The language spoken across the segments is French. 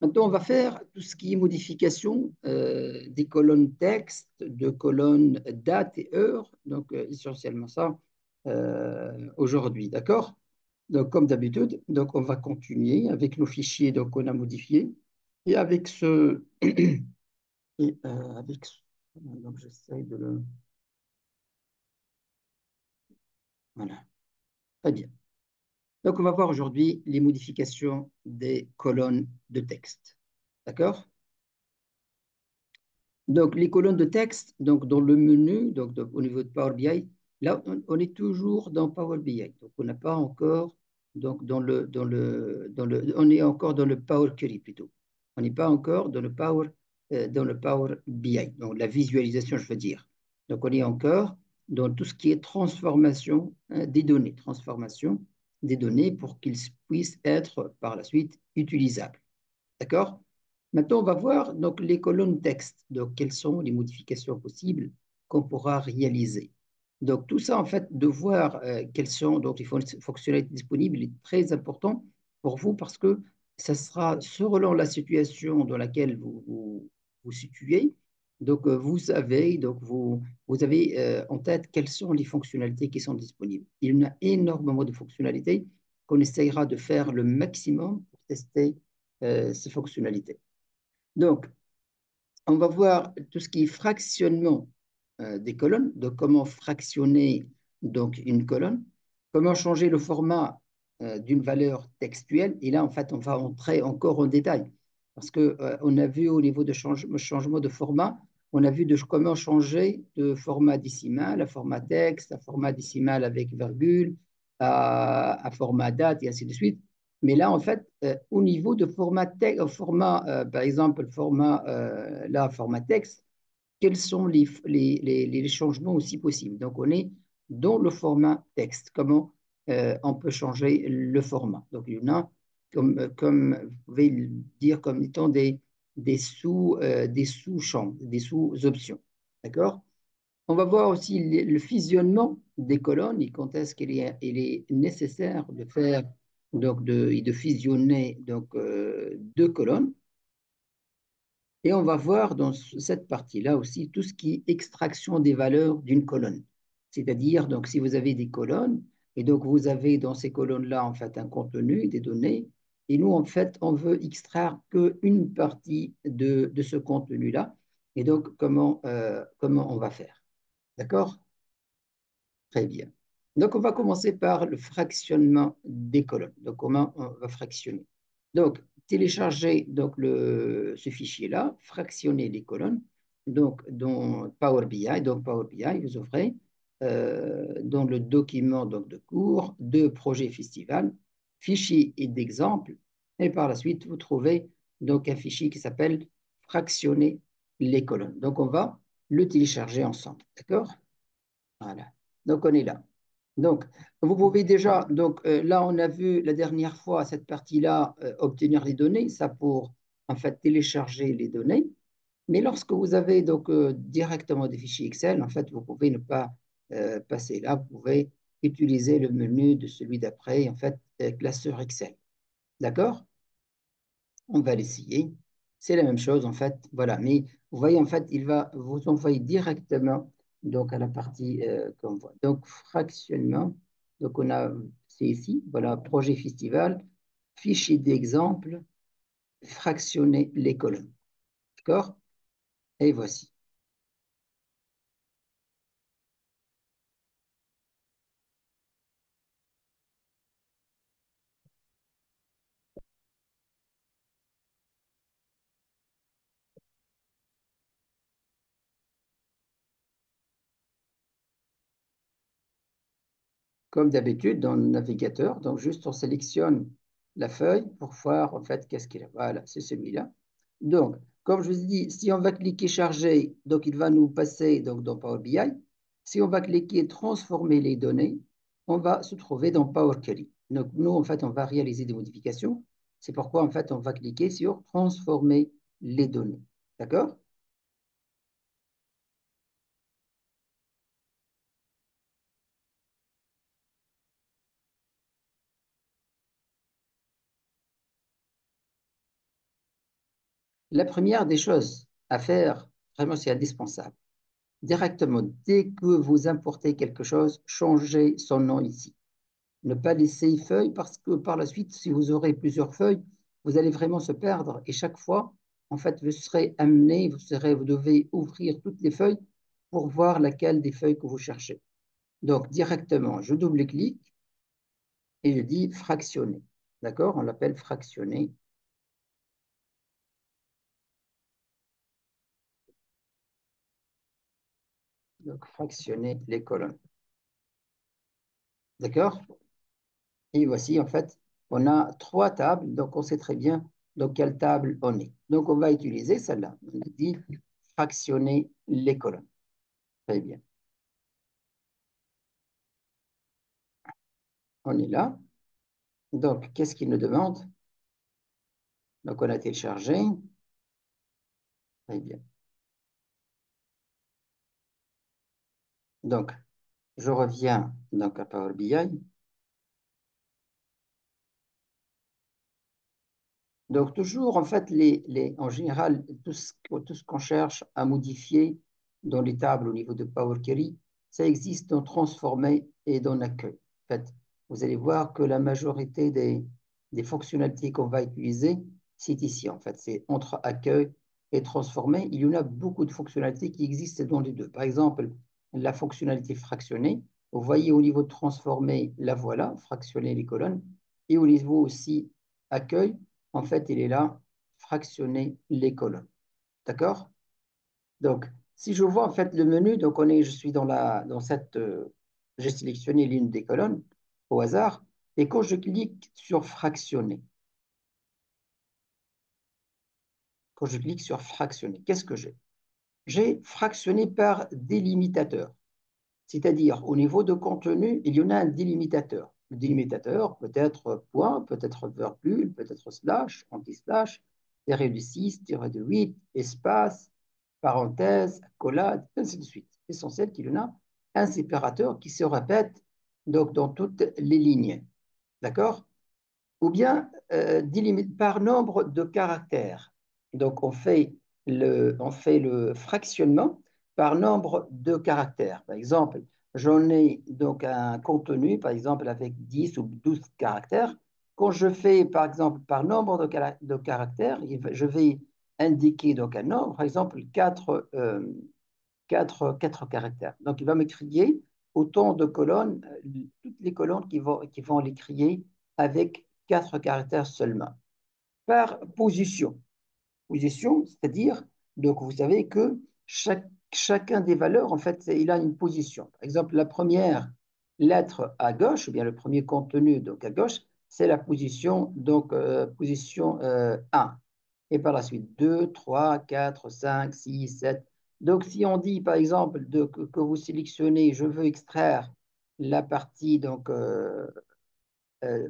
Maintenant, on va faire tout ce qui est modification des colonnes texte, de colonnes date et heure. Donc, essentiellement ça aujourd'hui, d'accord? Donc, comme d'habitude, donc on va continuer avec nos fichiers donc, qu'on a modifiés et avec ce. Avec ce. Donc, j'essaie de le. Voilà, très bien. Donc, on va voir aujourd'hui les modifications des colonnes de texte. D'accord? Donc, les colonnes de texte, donc dans le menu, donc, au niveau de Power BI, là, on est toujours dans Power BI. Donc, on n'a pas encore, donc on est encore dans le Power Query plutôt. On n'est pas encore dans le Power BI, donc la visualisation, je veux dire. Donc, on est encore dans tout ce qui est transformation des données, transformation des données pour qu'ils puissent être par la suite utilisables. D'accord? Maintenant, on va voir donc, les colonnes texte. Donc, quelles sont les modifications possibles qu'on pourra réaliser? Donc, tout ça, en fait, de voir quelles sont donc, les fonctionnalités disponibles est très important pour vous parce que ça sera selon la situation dans laquelle vous situez. Donc, vous avez en tête quelles sont les fonctionnalités qui sont disponibles. Il y en a énormément de fonctionnalités qu'on essayera de faire le maximum pour tester ces fonctionnalités. Donc, on va voir tout ce qui est fractionnement des colonnes, donc comment fractionner donc, une colonne, comment changer le format d'une valeur textuelle. Et là, en fait, on va entrer encore en détail parce qu'on on a vu au niveau de changement de format, on a vu comment changer de format décimal à format texte, à format décimal avec virgule, à format date et ainsi de suite. Mais là, en fait, au niveau de par exemple, format texte, quels sont les changements aussi possibles? Donc, on est dans le format texte. Comment on peut changer le format? Donc, il y en a, comme vous pouvez le dire, comme étant des sous-champs, des sous-options. D'accord? On va voir aussi le fusionnement des colonnes et quand est-ce il est nécessaire de faire et de fusionner deux colonnes. Et on va voir dans cette partie-là aussi tout ce qui est extraction des valeurs d'une colonne. C'est-à-dire, donc, si vous avez des colonnes, et donc vous avez dans ces colonnes-là, en fait, un contenu, des données, et nous, en fait, on veut extraire qu'une partie de ce contenu-là. Et donc, comment on va faire? D'accord? Très bien. Donc, on va commencer par le fractionnement des colonnes. Donc, comment on va fractionner? Donc, télécharger ce fichier-là, fractionner les colonnes. Donc, dans Power BI, vous ouvrez dans le document de cours, de projet festival, fichier et d'exemple. Et par la suite, vous trouvez donc un fichier qui s'appelle fractionner les colonnes. Donc, on va le télécharger ensemble. D'accord? Voilà. Donc, on est là. Donc, vous pouvez déjà, là, on a vu la dernière fois cette partie-là, obtenir les données, ça pour en fait télécharger les données. Mais lorsque vous avez directement des fichiers Excel, en fait, vous pouvez ne pas passer là, vous pouvez utiliser le menu de celui d'après, en fait, classeur Excel. D'accord? On va l'essayer. C'est la même chose, en fait. Voilà. Mais vous voyez, en fait, il va vous envoyer directement donc, à la partie qu'on voit. Donc, fractionnement. Donc, c'est ici, voilà, projet festival, fichier d'exemple, fractionner les colonnes. D'accord? Et voici. Comme d'habitude, dans le navigateur, donc juste on sélectionne la feuille pour voir en fait qu'est-ce qu'il a. Voilà, c'est celui-là. Donc, comme je vous ai dit, si on va cliquer charger, donc il va nous passer dans Power BI. Si on va cliquer transformer les données, on va se trouver dans Power Query. Donc, nous, en fait, on va réaliser des modifications. C'est pourquoi, en fait, on va cliquer sur transformer les données. D'accord? La première des choses à faire, vraiment c'est indispensable, directement, dès que vous importez quelque chose, changez son nom ici. Ne pas laisser feuille parce que par la suite, si vous aurez plusieurs feuilles, vous allez vraiment se perdre et chaque fois, en fait, vous serez amené, vous devez ouvrir toutes les feuilles pour voir laquelle des feuilles que vous cherchez. Donc, directement, je double-clique et je dis fractionner. D'accord? On l'appelle fractionner. Donc, fractionner les colonnes. D'accord? Et voici, en fait, on a trois tables, donc on sait très bien dans quelle table on est. Donc, on va utiliser celle-là. On a dit fractionner les colonnes. Très bien. On est là. Donc, qu'est-ce qu'il nous demande? Donc, on a téléchargé. Très bien. Donc, je reviens donc à Power BI. Donc, toujours, en fait, en général, tout ce qu'on cherche à modifier dans les tables au niveau de Power Query, ça existe dans Transformer et dans Accueil. En fait, vous allez voir que la majorité des fonctionnalités qu'on va utiliser, c'est ici. En fait, c'est entre Accueil et Transformer. Il y en a beaucoup de fonctionnalités qui existent dans les deux. Par exemple, la fonctionnalité fractionnée. Vous voyez au niveau de Transformer, la voilà, fractionner les colonnes. Et au niveau aussi Accueil, en fait, il est là, fractionner les colonnes. D'accord? Donc, si je vois en fait le menu, donc je suis dans cette, j'ai sélectionné l'une des colonnes au hasard, et quand je clique sur fractionner, quand je clique sur fractionner, qu'est-ce que j'ai? J'ai fractionné par délimitateur. C'est-à-dire, au niveau de contenu, il y en a un délimitateur. Le délimitateur peut être point, peut être virgule, peut être slash, anti-slash, tiré de 6, tiré de 8, espace, parenthèse, accolade, ainsi de suite. L'essentiel qu'il y en a un séparateur qui se répète donc, dans toutes les lignes. D'accord? Ou bien par nombre de caractères. Donc, on fait le fractionnement par nombre de caractères. Par exemple, j'en ai donc un contenu, par exemple, avec 10 ou 12 caractères. Quand je fais, par exemple, par nombre de caractères, je vais indiquer donc un nombre, par exemple, 4 caractères. Donc, il va me crier autant de colonnes, toutes les colonnes qui vont les crier avec 4 caractères seulement. Par position. Position, c'est-à-dire, donc vous savez que chacun des valeurs, en fait, il a une position. Par exemple, la première lettre à gauche, ou bien le premier contenu donc à gauche, c'est la position, donc position 1. Et par la suite, 2, 3, 4, 5, 6, 7. Donc, si on dit, par exemple, que vous sélectionnez, je veux extraire la partie, donc,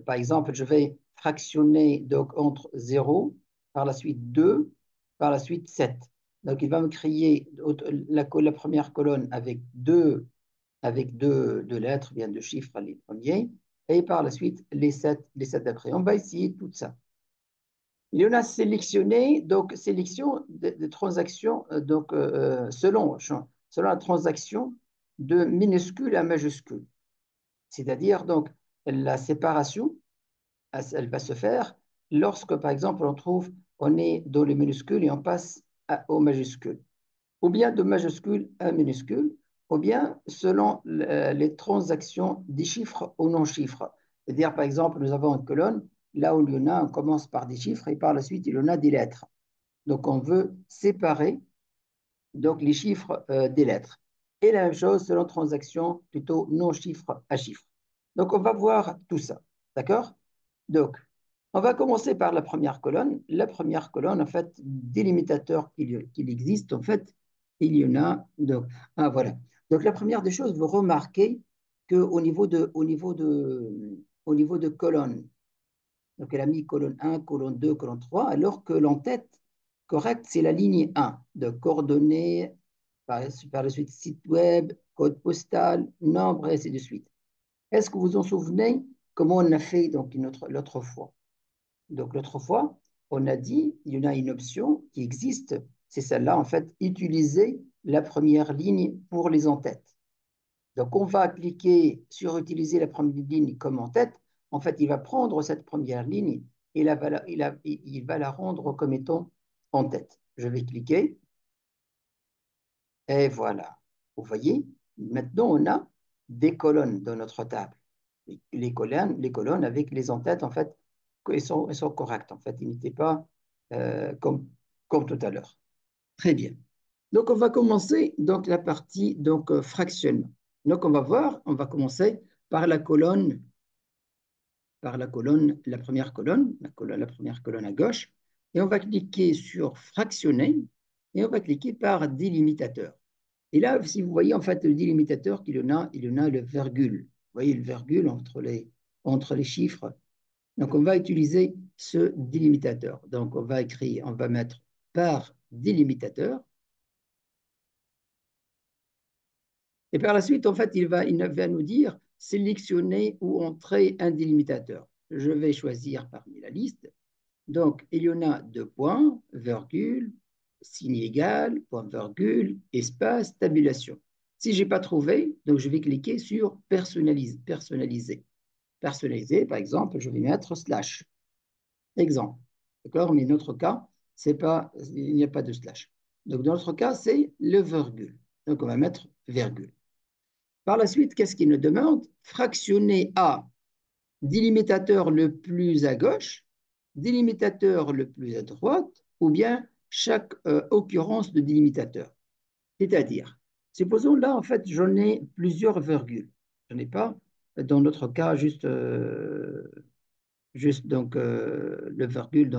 par exemple, je vais fractionner donc, entre 0, par la suite 2, par la suite 7. Donc, il va me créer la première colonne avec deux lettres, bien deux chiffres, les premiers, et par la suite les 7 d'après. On va essayer tout ça. Il y en a sélectionné, donc sélection de transactions donc, selon la transaction de minuscule à majuscule. C'est-à-dire, donc, la séparation, elle va se faire lorsque, par exemple, on est dans les minuscules et on passe aux majuscules. Ou bien de majuscule à minuscule, ou bien selon les transactions des chiffres ou non-chiffres. C'est-à-dire, par exemple, nous avons une colonne, là où il y en a, on commence par des chiffres et par la suite, il y en a des lettres. Donc, on veut séparer donc, les chiffres des lettres. Et la même chose selon transaction plutôt non-chiffre à chiffre. Donc, on va voir tout ça. D'accord? Donc, on va commencer par la première colonne. La première colonne, en fait, délimitateur qu'il existe, en fait, il y en a. Donc, voilà. Donc, la première des choses, vous remarquez qu'au au niveau de colonne, donc elle a mis colonne 1, colonne 2, colonne 3, alors que l'entête correcte, c'est la ligne 1, de coordonnées, par la suite site web, code postal, nombre, et ainsi de suite. Est-ce que vous vous en souvenez comment on a fait donc l'autre fois? Donc l'autre fois, on a dit, il y en a une option qui existe, c'est celle-là, en fait, utiliser la première ligne pour les en-têtes. Donc, on va cliquer sur utiliser la première ligne comme en-tête. En fait, il va prendre cette première ligne et il va la rendre comme étant en-tête. Je vais cliquer et voilà. Vous voyez, maintenant, on a des colonnes dans notre table. Les colonnes avec les en-têtes, en fait, elles sont correctes. En fait, ils n'étaient pas comme tout à l'heure. Très bien. Donc, on va commencer donc, la partie fractionnement. Donc, on va voir, on va commencer par la première colonne, la première colonne à gauche, et on va cliquer sur fractionner, et on va cliquer par délimitateur. Et là, si vous voyez en fait le délimitateur il y en a le virgule. Vous voyez le virgule entre les chiffres. Donc, on va utiliser ce délimitateur. Donc, on va mettre par délimitateur. Et par la suite, en fait, il va nous dire sélectionner ou entrer un délimitateur. Je vais choisir parmi la liste. Donc, il y en a deux points, virgule, signe égal, point virgule, espace, tabulation. Si je n'ai pas trouvé, donc je vais cliquer sur personnaliser. Personnaliser, par exemple, je vais mettre slash. Exemple. D'accord? Mais notre cas, il n'y a pas de slash. Donc, dans notre cas, c'est le virgule. Donc, on va mettre virgule. Par la suite, qu'est-ce qu'il nous demande? Fractionner à délimitateur le plus à gauche, délimitateur le plus à droite, ou bien chaque occurrence de délimitateur. C'est-à-dire, supposons là, en fait, j'en ai plusieurs virgules. Je n'ai pas, dans notre cas, juste le virgule,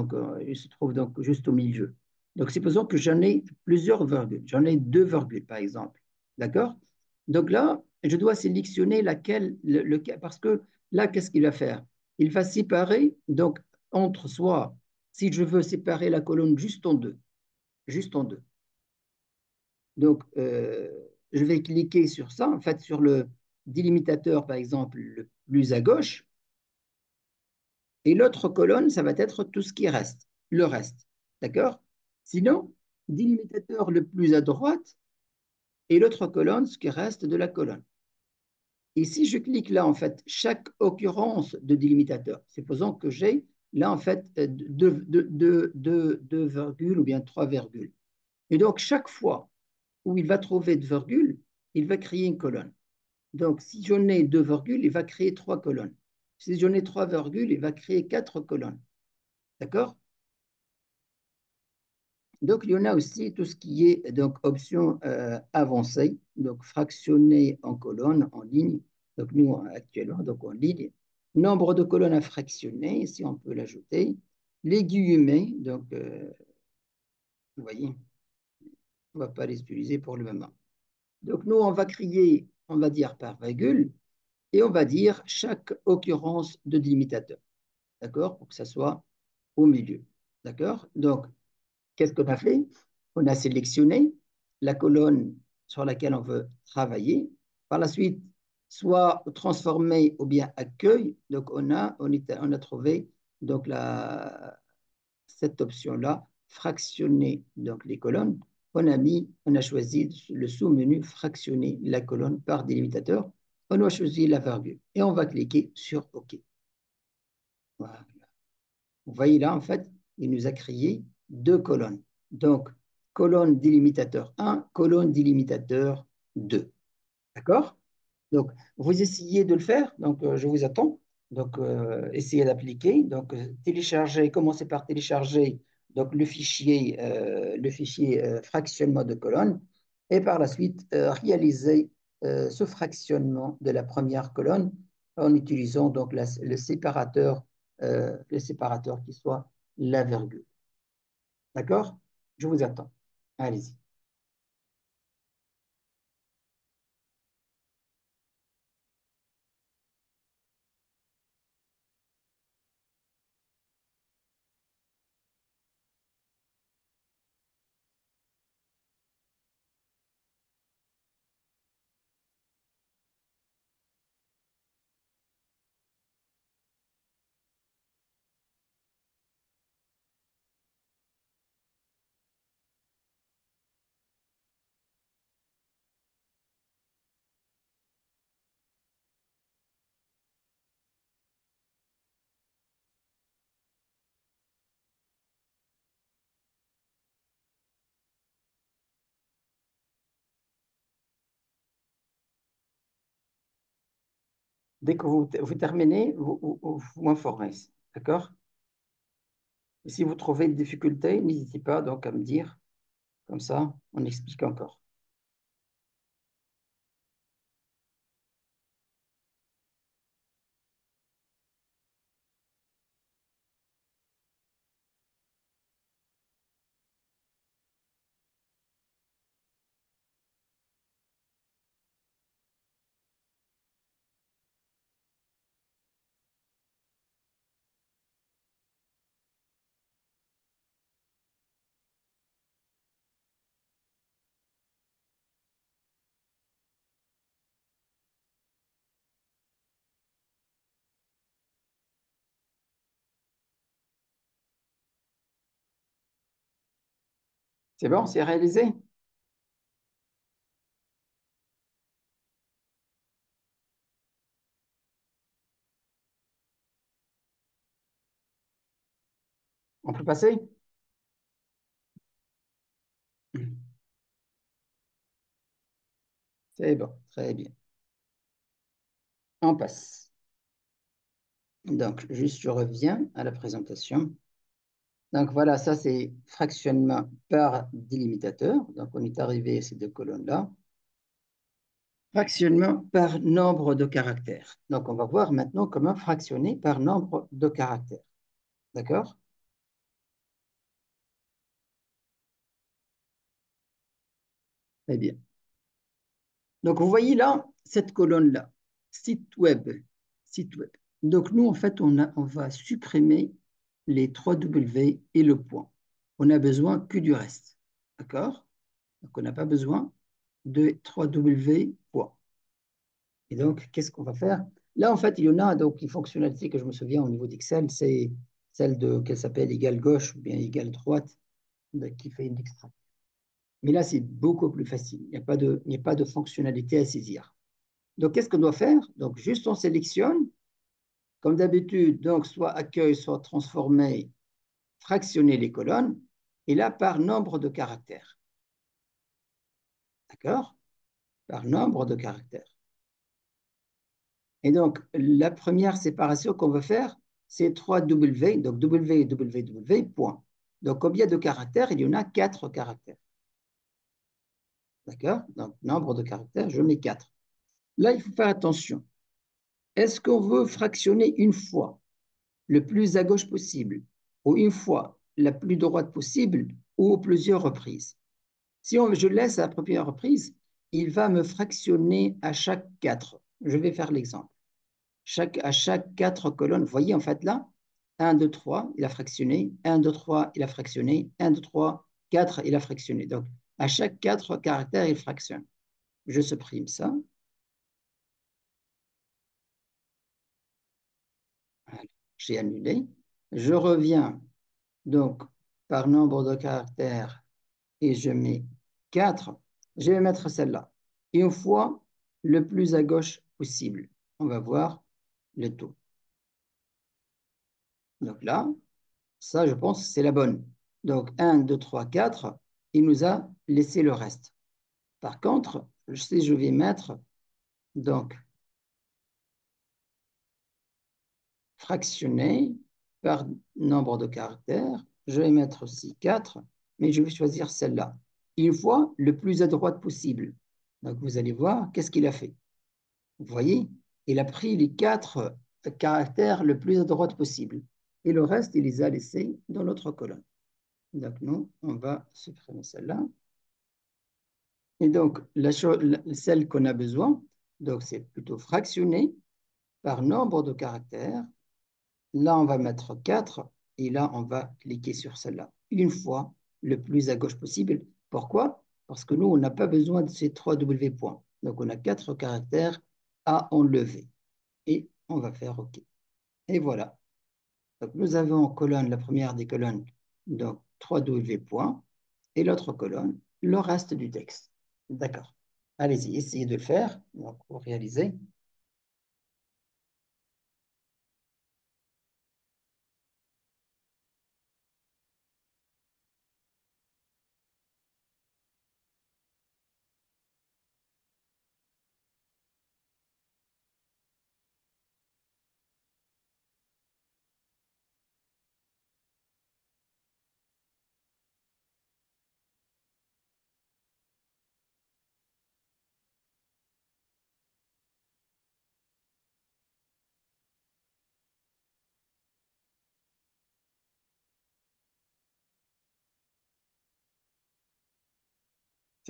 il se trouve donc juste au milieu. Donc, supposons que j'en ai plusieurs virgules. J'en ai deux virgules, par exemple. D'accord? Donc là, je dois sélectionner laquelle, parce que là, qu'est-ce qu'il va faire? Il va séparer, donc, entre soi, si je veux séparer la colonne juste en deux. Donc, je vais cliquer sur ça, en fait, sur le délimitateur, par exemple, le plus à gauche, et l'autre colonne, ça va être tout ce qui reste, le reste. D'accord? Sinon, délimitateur le plus à droite et l'autre colonne, ce qui reste de la colonne. Et si je clique là, en fait, chaque occurrence de délimitateur, supposons que j'ai là, en fait, deux virgules ou bien trois virgules. Et donc, chaque fois où il va trouver de virgules, il va créer une colonne. Donc, si j'en ai deux virgules, il va créer trois colonnes. Si j'en ai trois virgules, il va créer quatre colonnes. D'accord? Donc, il y en a aussi tout ce qui est donc, option avancée, donc fractionner en colonne, en ligne. Donc, nous, actuellement, donc en ligne. Nombre de colonnes à fractionner, si on peut l'ajouter. Les guillemets, donc, vous voyez, on ne va pas les utiliser pour le moment. Donc, nous, on va créer, on va dire par virgule, et on va dire chaque occurrence de délimitateur. D'accord? Pour que ça soit au milieu. D'accord? Donc, qu'est-ce qu'on a fait? On a sélectionné la colonne sur laquelle on veut travailler. Par la suite, soit transformer ou bien accueil. Donc, on a trouvé donc cette option-là, fractionner donc les colonnes. On a choisi le sous-menu fractionner la colonne par délimitateur. On a choisi la virgule et on va cliquer sur OK. Voilà. Vous voyez là, en fait, il nous a créé deux colonnes. Donc, colonne délimitateur 1, colonne délimitateur 2. D'accord? Donc, vous essayez de le faire. Donc, je vous attends. Donc, essayez d'appliquer. Donc, télécharger, commencez par télécharger donc, le fichier fractionnement de colonne. Et par la suite, réaliser ce fractionnement de la première colonne en utilisant donc le séparateur qui soit la virgule. D'accord? Je vous attends. Allez-y. Dès que vous terminez, vous m'informez. D'accord? Et si vous trouvez une difficulté, n'hésitez pas donc à me dire. Comme ça, on explique encore. C'est bon, c'est réalisé? On peut passer? C'est bon, très bien. On passe. Donc, juste, je reviens à la présentation. Donc, voilà, ça, c'est fractionnement par délimitateur. Donc, on est arrivé à ces deux colonnes-là. Fractionnement par nombre de caractères. Donc, on va voir maintenant comment fractionner par nombre de caractères. D'accord? Très bien. Donc, vous voyez là, cette colonne-là, site web, site web. Donc, nous, en fait, on va supprimer les 3W et le point. On n'a besoin que du reste. D'accord? Donc, on n'a pas besoin de 3W point. Et donc, qu'est-ce qu'on va faire? Là, en fait, il y en a donc une fonctionnalité que je me souviens au niveau d'Excel, c'est celle qu'elle s'appelle égale gauche ou bien égale droite, qui fait une extraction. Mais là, c'est beaucoup plus facile. Il n'y a pas de fonctionnalité à saisir. Donc, qu'est-ce qu'on doit faire? Donc, juste on sélectionne, comme d'habitude, donc soit accueil, soit transformer, fractionner les colonnes, et là, par nombre de caractères. D'accord? Par nombre de caractères. Et donc, la première séparation qu'on veut faire, c'est 3W, donc W, W, W, point. Donc, combien de caractères? Il y en a 4 caractères. D'accord? Donc, nombre de caractères, je mets 4. Là, il faut faire attention. Est-ce qu'on veut fractionner une fois le plus à gauche possible, ou une fois la plus droite possible, ou plusieurs reprises? Si je laisse à la première reprise, il va me fractionner à chaque 4. Je vais faire l'exemple. À chaque 4 colonnes, vous voyez en fait là, 1, 2, 3, il a fractionné, 1, 2, 3, il a fractionné, 1, 2, 3, 4, il a fractionné. Donc, à chaque 4 caractères, il fractionne. Je supprime ça. J'ai annulé. Je reviens donc par nombre de caractères et je mets 4. Je vais mettre celle-là. Une fois le plus à gauche possible. On va voir le taux. Donc là, ça, je pense, c'est la bonne. Donc 1, 2, 3, 4, il nous a laissé le reste. Par contre, si je vais mettre donc fractionner par nombre de caractères, je vais mettre aussi 4, mais je vais choisir celle-là. Une fois le plus à droite possible. Donc vous allez voir qu'est-ce qu'il a fait. Vous voyez, il a pris les 4 caractères le plus à droite possible. Et le reste, il les a laissés dans l'autre colonne. Donc nous, on va supprimer celle-là. Et donc, celle qu'on a besoin, donc c'est plutôt fractionné par nombre de caractères. Là, on va mettre 4 et là, on va cliquer sur celle-là une fois le plus à gauche possible. Pourquoi? Parce que nous, on n'a pas besoin de ces 3 W points. Donc, on a 4 caractères à enlever. Et on va faire OK. Et voilà. Donc, nous avons en colonne, la première des colonnes, donc 3 W points, et l'autre colonne, le reste du texte. D'accord. Allez-y, essayez de le faire. Donc, pour réaliser.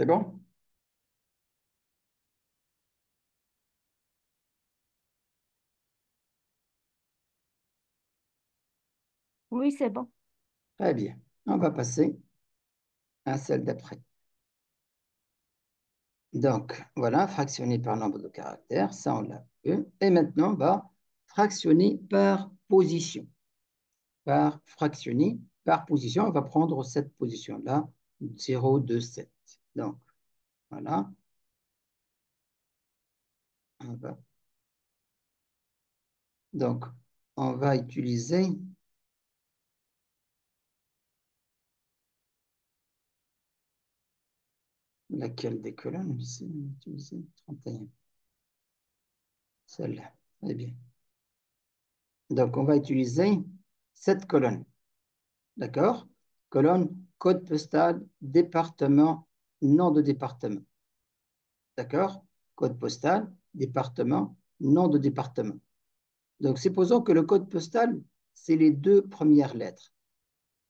C'est bon? Oui, c'est bon. Très bien. On va passer à celle d'après. Donc, voilà, fractionner par nombre de caractères, ça on l'a vu. Et maintenant, on va fractionner par position. Par fractionner par position, on va prendre cette position-là, 0, 2, 7. Donc, voilà, on va, donc, on va utiliser laquelle des colonnes ici? On va utiliser 31. Celle-là, très bien. Donc, on va utiliser cette colonne. D'accord? Colonne, code postal, département, nom de département. D'accord? Code postal, département, nom de département. Donc, supposons que le code postal, c'est les deux premières lettres.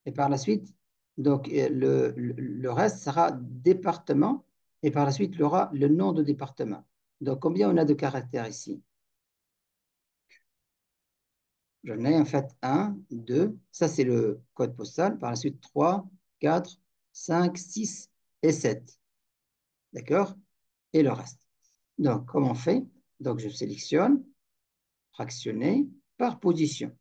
Et par la suite, donc, le reste sera département, et par la suite, il y aura le nom de département. Donc, combien on a de caractères ici? J'en ai en fait 1, 2, ça c'est le code postal, par la suite 3, 4, 5, 6 et 7. D'accord? Et le reste. Donc, comment on fait? Donc, je sélectionne, fractionner par position.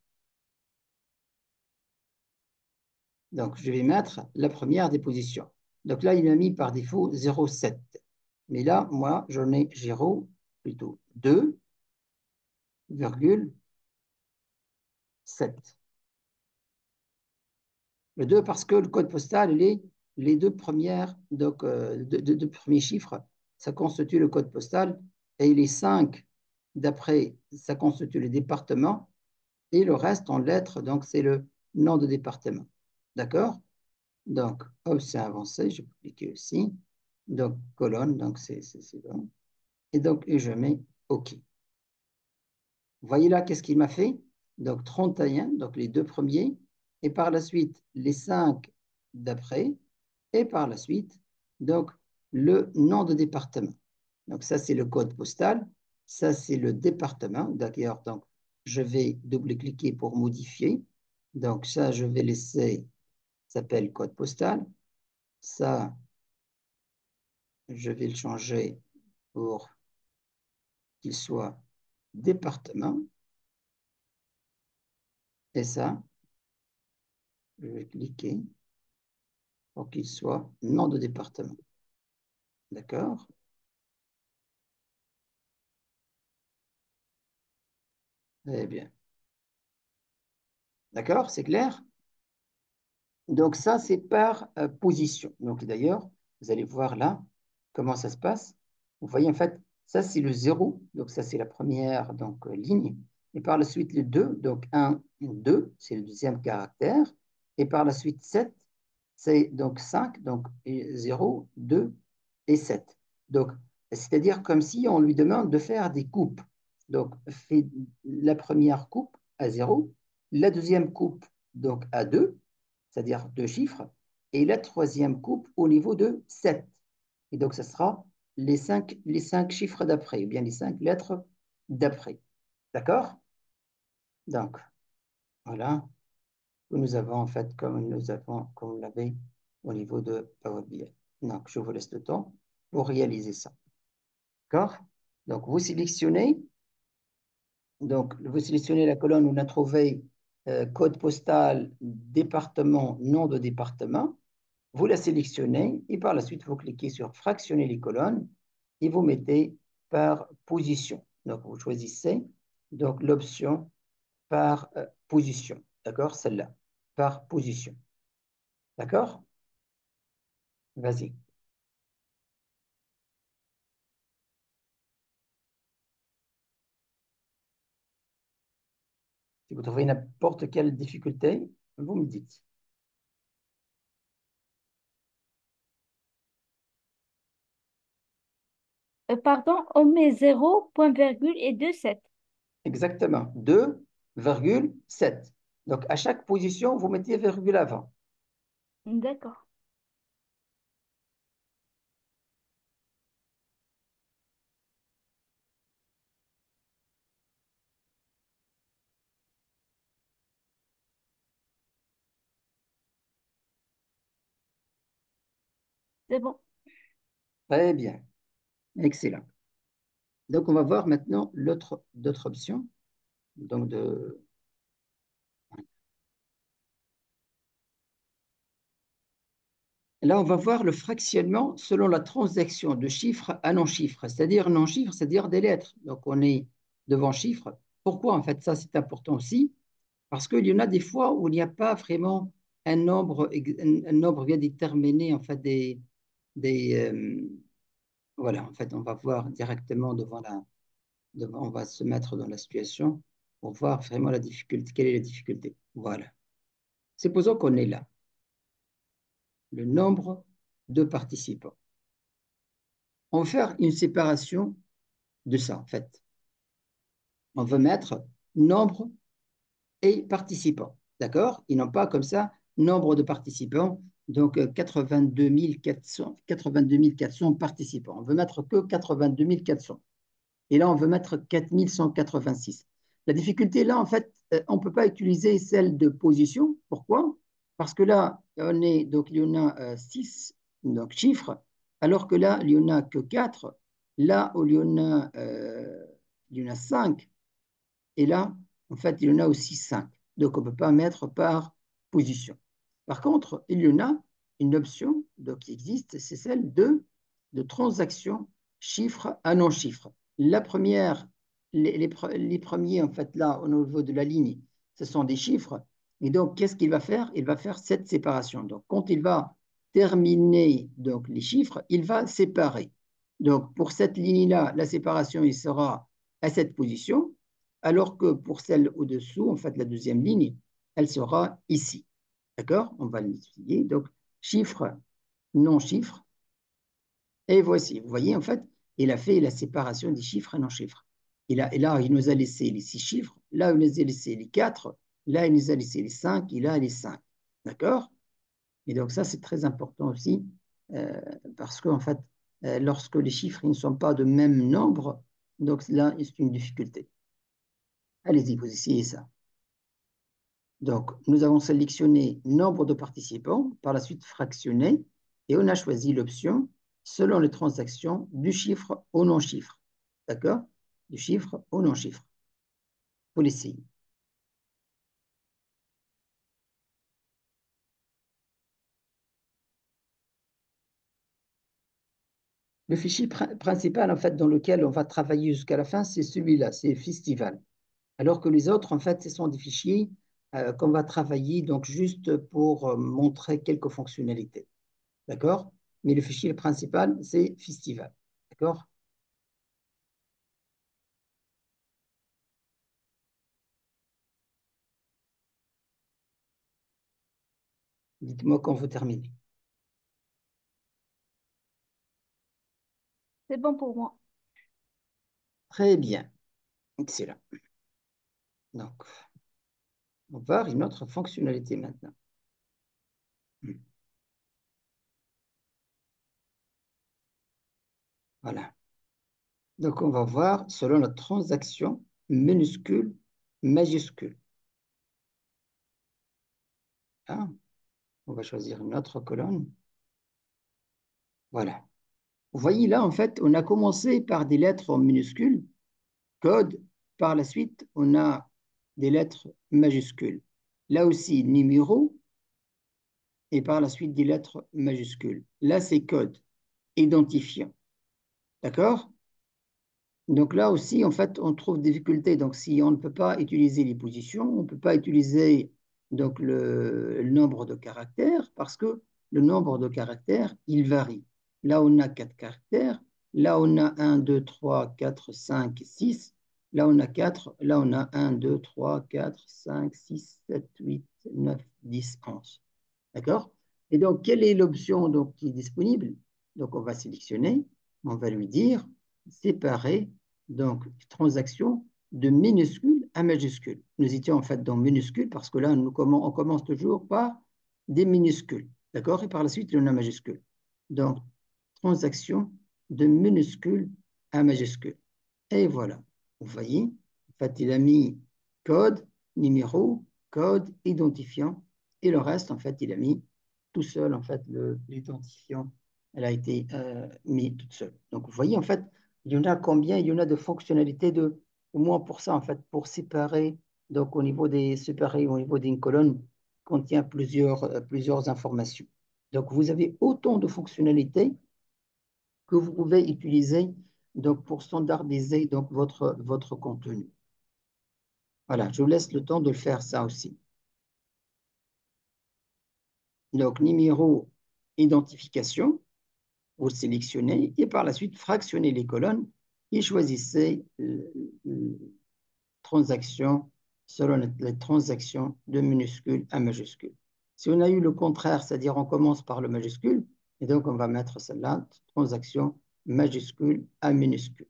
Donc, je vais mettre la première des positions. Donc là, il m'a mis par défaut 0,7. Mais là, moi, j'en ai 0, plutôt 2,7. Le 2 parce que le code postal, les deux premières, donc deux premiers chiffres, ça constitue le code postal, et les 5 d'après, ça constitue le département, et le reste en lettres, donc c'est le nom de département. D'accord? Donc, hop, c'est avancé, je peux cliquer aussi. Donc, colonne, donc c'est bon. Et donc, et je mets OK. Vous voyez là, qu'est-ce qu'il m'a fait? Donc, 31, donc les deux premiers, et par la suite, les 5 d'après, et par la suite, donc, le nom de département. Donc, ça, c'est le code postal. Ça, c'est le département. D'ailleurs, donc, je vais double-cliquer pour modifier. Donc, ça, je vais laisser, ça s'appelle code postal. Ça, je vais le changer pour qu'il soit département. Et ça, je vais cliquer pour qu'il soit nom de département. D'accord? Très bien. D'accord? C'est clair? Donc ça, c'est par position. Donc d'ailleurs, vous allez voir là comment ça se passe. Vous voyez en fait, ça c'est le 0, donc ça c'est la première donc, ligne. Et par la suite le 2, donc 1, 2, c'est le deuxième caractère. Et par la suite 7, c'est donc 5, donc 0, 2 et 7. Donc, c'est-à-dire comme si on lui demande de faire des coupes. Donc, fait la première coupe à 0, la deuxième coupe donc à 2, c'est-à-dire deux chiffres, et la troisième coupe au niveau de 7. Et donc, ce sera les cinq chiffres d'après, ou bien les 5 lettres d'après. D'accord? Donc, voilà, nous avons en fait comme on l'avait au niveau de Power BI. Donc, je vous laisse le temps pour réaliser ça. D'accord? Donc, vous sélectionnez la colonne où on a trouvé code postal, département, nom de département. Vous la sélectionnez et par la suite, vous cliquez sur fractionner les colonnes et vous mettez par position. Donc, vous choisissez donc l'option par position. D'accord? Celle-là, par position. D'accord? Vas-y. Si vous trouvez n'importe quelle difficulté, vous me dites. Pardon, on met 0, point virgule et 2,7. Exactement. 2,7. Donc, à chaque position, vous mettez virgule avant. D'accord. C'est bon. Très bien. Excellent. Donc, on va voir maintenant d'autres options. Donc, là, on va voir le fractionnement selon la transaction de chiffre à non-chiffre, c'est-à-dire non-chiffre, c'est-à-dire des lettres. Donc, on est devant chiffre. Pourquoi, en fait, ça, c'est important aussi? Parce qu'il y en a des fois où il n'y a pas vraiment un nombre bien déterminé, en fait, voilà, en fait, on va voir directement on va se mettre dans la situation pour voir vraiment la difficulté. Quelle est la difficulté? Voilà. Supposons qu'on est là, le nombre de participants. On va faire une séparation de ça, en fait. On veut mettre nombre et participants, d'accord? Ils n'ont pas comme ça nombre de participants, donc 82 400 participants. On veut mettre que 82 400. Et là, on veut mettre 4186. La difficulté, là, en fait, on ne peut pas utiliser celle de position. Pourquoi? Parce que là, donc, il y en a 6 donc, chiffres, alors que là, il n'y en a que 4. Là où il y en a 5, et là, en fait, il y en a aussi 5. Donc, on ne peut pas mettre par position. Par contre, il y en a une option donc, qui existe, c'est celle de transaction chiffre à non-chiffre. La première, les premiers, en fait, là, au niveau de la ligne, ce sont des chiffres. Et donc, qu'est-ce qu'il va faire? Il va faire cette séparation. Donc, quand il va terminer donc, les chiffres, il va séparer. Donc, pour cette ligne-là, la séparation, il sera à cette position, alors que pour celle au-dessous, en fait, la deuxième ligne, elle sera ici. D'accord? On va l'étudier. Donc, chiffre, non-chiffre. Et voici, vous voyez, en fait, il a fait la séparation des chiffres et non-chiffres. Et là, il nous a laissé les 6 chiffres. Là, il nous a laissé les 4. Là, il nous a laissé les 5. Et là, les 5. D'accord? Et donc, ça, c'est très important aussi, euh, parce qu'en fait, lorsque les chiffres ne sont pas de même nombre, donc là, c'est une difficulté. Allez-y, vous essayez ça. Donc, nous avons sélectionné nombre de participants, par la suite fractionné, et on a choisi l'option selon les transactions du chiffre au non-chiffre. D'accord? Du chiffre au non-chiffre. Il faut l'essayer. Le fichier principal, en fait, dans lequel on va travailler jusqu'à la fin, c'est celui-là, c'est Festival. Alors que les autres, en fait, ce sont des fichiers qu'on va travailler donc juste pour montrer quelques fonctionnalités. D'accord? Mais le fichier principal, c'est Festival. D'accord? Dites-moi quand vous terminez. C'est bon pour moi. Très bien. Excellent. Donc, on va voir une autre fonctionnalité maintenant. Voilà. Donc, on va voir selon la transaction minuscule, majuscule. Ah, on va choisir une autre colonne. Voilà. Vous voyez là, en fait, on a commencé par des lettres en minuscules, code. Par la suite, on a des lettres majuscules. Là aussi, numéro, et par la suite, des lettres majuscules. Là, c'est code, identifiant. D'accord? Donc là aussi, en fait, on trouve des difficultés. Donc, si on ne peut pas utiliser les positions, on ne peut pas utiliser donc, le nombre de caractères parce que le nombre de caractères, il varie. Là, on a 4 caractères. Là, on a un, 2, 3, 4, 5, 6. Là, on a 4. Là, on a un, 2, 3, 4, 5, 6, 7, 8, 9, 10, 11. D'accord? Et donc, quelle est l'option donc, qui est disponible? Donc, on va sélectionner, on va lui dire séparer donc transaction de minuscule à majuscule. Nous étions en fait dans minuscule parce que là, on commence toujours par des minuscules. D'accord? Et par la suite, on a majuscule. Donc, transaction de minuscule à majuscule. Et voilà. Vous voyez, en fait, il a mis code, numéro, code, identifiant, et le reste, en fait, il a mis tout seul, en fait, l'identifiant Elle a été mise toute seule. Donc, vous voyez, en fait, il y en a combien? Il y en a de fonctionnalités de, au moins pour ça, en fait, pour séparer, donc au niveau des séparer, au niveau d'une colonne, contient plusieurs informations. Donc, vous avez autant de fonctionnalités que vous pouvez utiliser donc, pour standardiser donc, votre contenu. Voilà, je vous laisse le temps de le faire ça aussi. Donc, numéro identification, vous sélectionnez et par la suite fractionnez les colonnes et choisissez transactions selon les transactions de minuscule à majuscule. Si on a eu le contraire, c'est-à-dire on commence par le majuscule, et donc on va mettre celle-là, transaction majuscule à minuscule.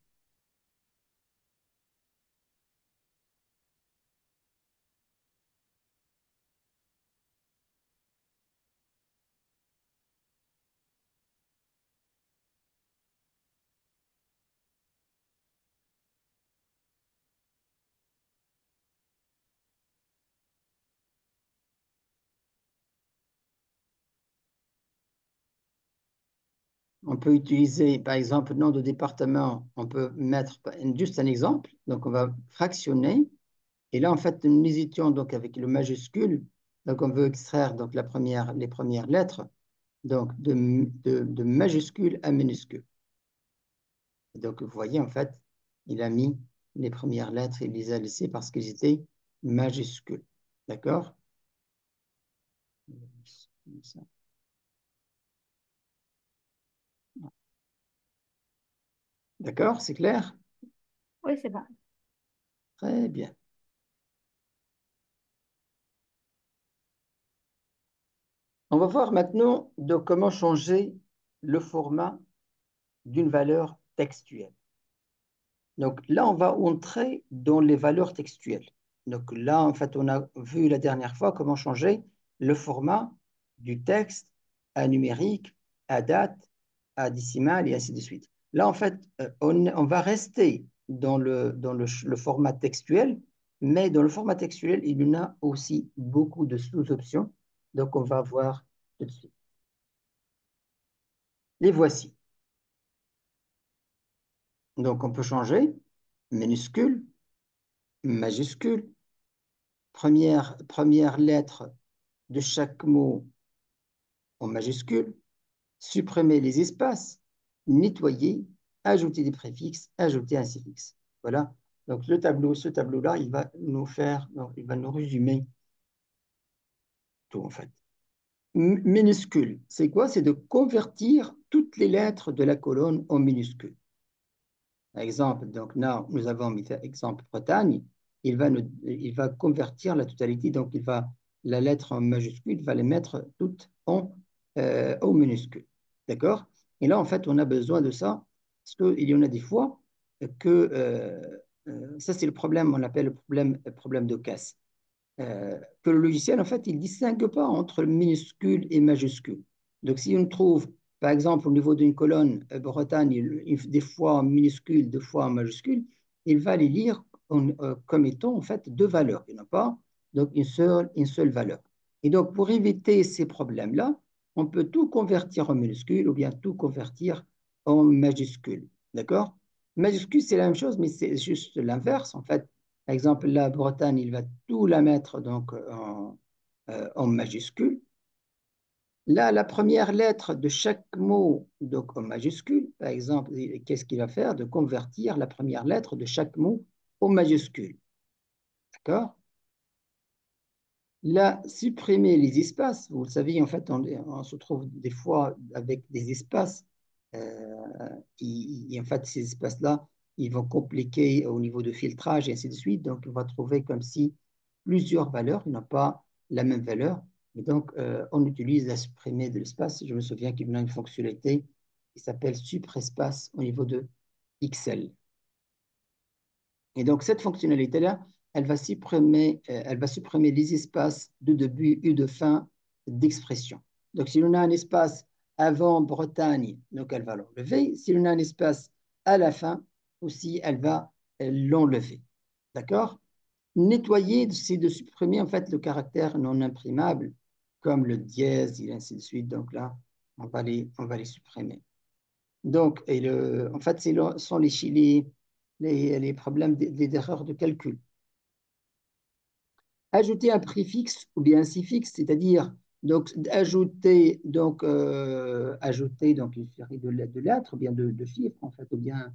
On peut utiliser, par exemple, nom de département, on peut mettre juste un exemple. Donc, on va fractionner. Et là, en fait, nous hésitions donc avec le majuscule. Donc, on veut extraire donc, les premières lettres donc de majuscule à minuscule. Et donc, vous voyez, en fait, il a mis les premières lettres, il les a laissées parce qu'ils étaient majuscules. D'accord? D'accord, c'est clair? Oui, c'est bon. Très bien. On va voir maintenant de comment changer le format d'une valeur textuelle. Donc là, on va entrer dans les valeurs textuelles. Donc là, en fait, on a vu la dernière fois comment changer le format du texte à numérique, à date, à décimale et ainsi de suite. Là, en fait, on va rester dans le format textuel, mais dans le format textuel, il y en a aussi beaucoup de sous-options. Donc, on va voir tout de suite. Les voici. Donc, on peut changer minuscule, majuscule, première lettre de chaque mot en majuscule, supprimer les espaces, nettoyer, ajouter des préfixes, ajouter un suffixe. Voilà. Donc, ce tableau-là, il va nous faire, donc, il va nous résumer tout, en fait. Minuscule, c'est quoi? C'est de convertir toutes les lettres de la colonne en minuscules. Par exemple, donc là, nous avons mis exemple Bretagne, il va convertir la totalité, donc la lettre en majuscule, il va les mettre toutes en minuscule. D'accord? Et là, en fait, on a besoin de ça, parce qu'il y en a des fois ça c'est le problème, on appelle le problème de casse que le logiciel, en fait, il ne distingue pas entre minuscule et majuscule. Donc, si on trouve, par exemple, au niveau d'une colonne Bretagne, des fois en minuscule, des fois en majuscule, il va les lire comme étant, en fait, deux valeurs. Il n'y a pas donc une seule valeur. Et donc, pour éviter ces problèmes-là, on peut tout convertir en minuscule ou bien tout convertir en majuscule. D'accord? Majuscule, c'est la même chose, mais c'est juste l'inverse. En fait, par exemple, la Bretagne, il va tout la mettre donc en majuscule. Là, la première lettre de chaque mot donc en majuscule, par exemple, qu'est-ce qu'il va faire? De convertir la première lettre de chaque mot en majuscule. D'accord? Là, supprimer les espaces. Vous le savez, en fait, on se trouve des fois avec des espaces. En fait, ces espaces-là, ils vont compliquer au niveau de filtrage et ainsi de suite. Donc, on va trouver comme si plusieurs valeurs n'ont pas la même valeur. Et donc, on utilise la supprimer de l'espace. Je me souviens qu'il y a une fonctionnalité qui s'appelle supprespace au niveau de XL. Et donc, cette fonctionnalité-là, elle va supprimer les espaces de début et de fin d'expression. Donc, si on a un espace avant Bretagne, donc elle va l'enlever. Si on a un espace à la fin, aussi, elle va l'enlever. D'accord? Nettoyer, c'est de supprimer en fait le caractère non imprimable, comme le dièse et ainsi de suite. Donc là, on va les supprimer. Donc, en fait, ce sont les problèmes des erreurs de calcul. Ajouter un préfixe ou bien un suffixe, c'est-à-dire donc ajouter donc une série de lettres ou bien de chiffres en fait ou bien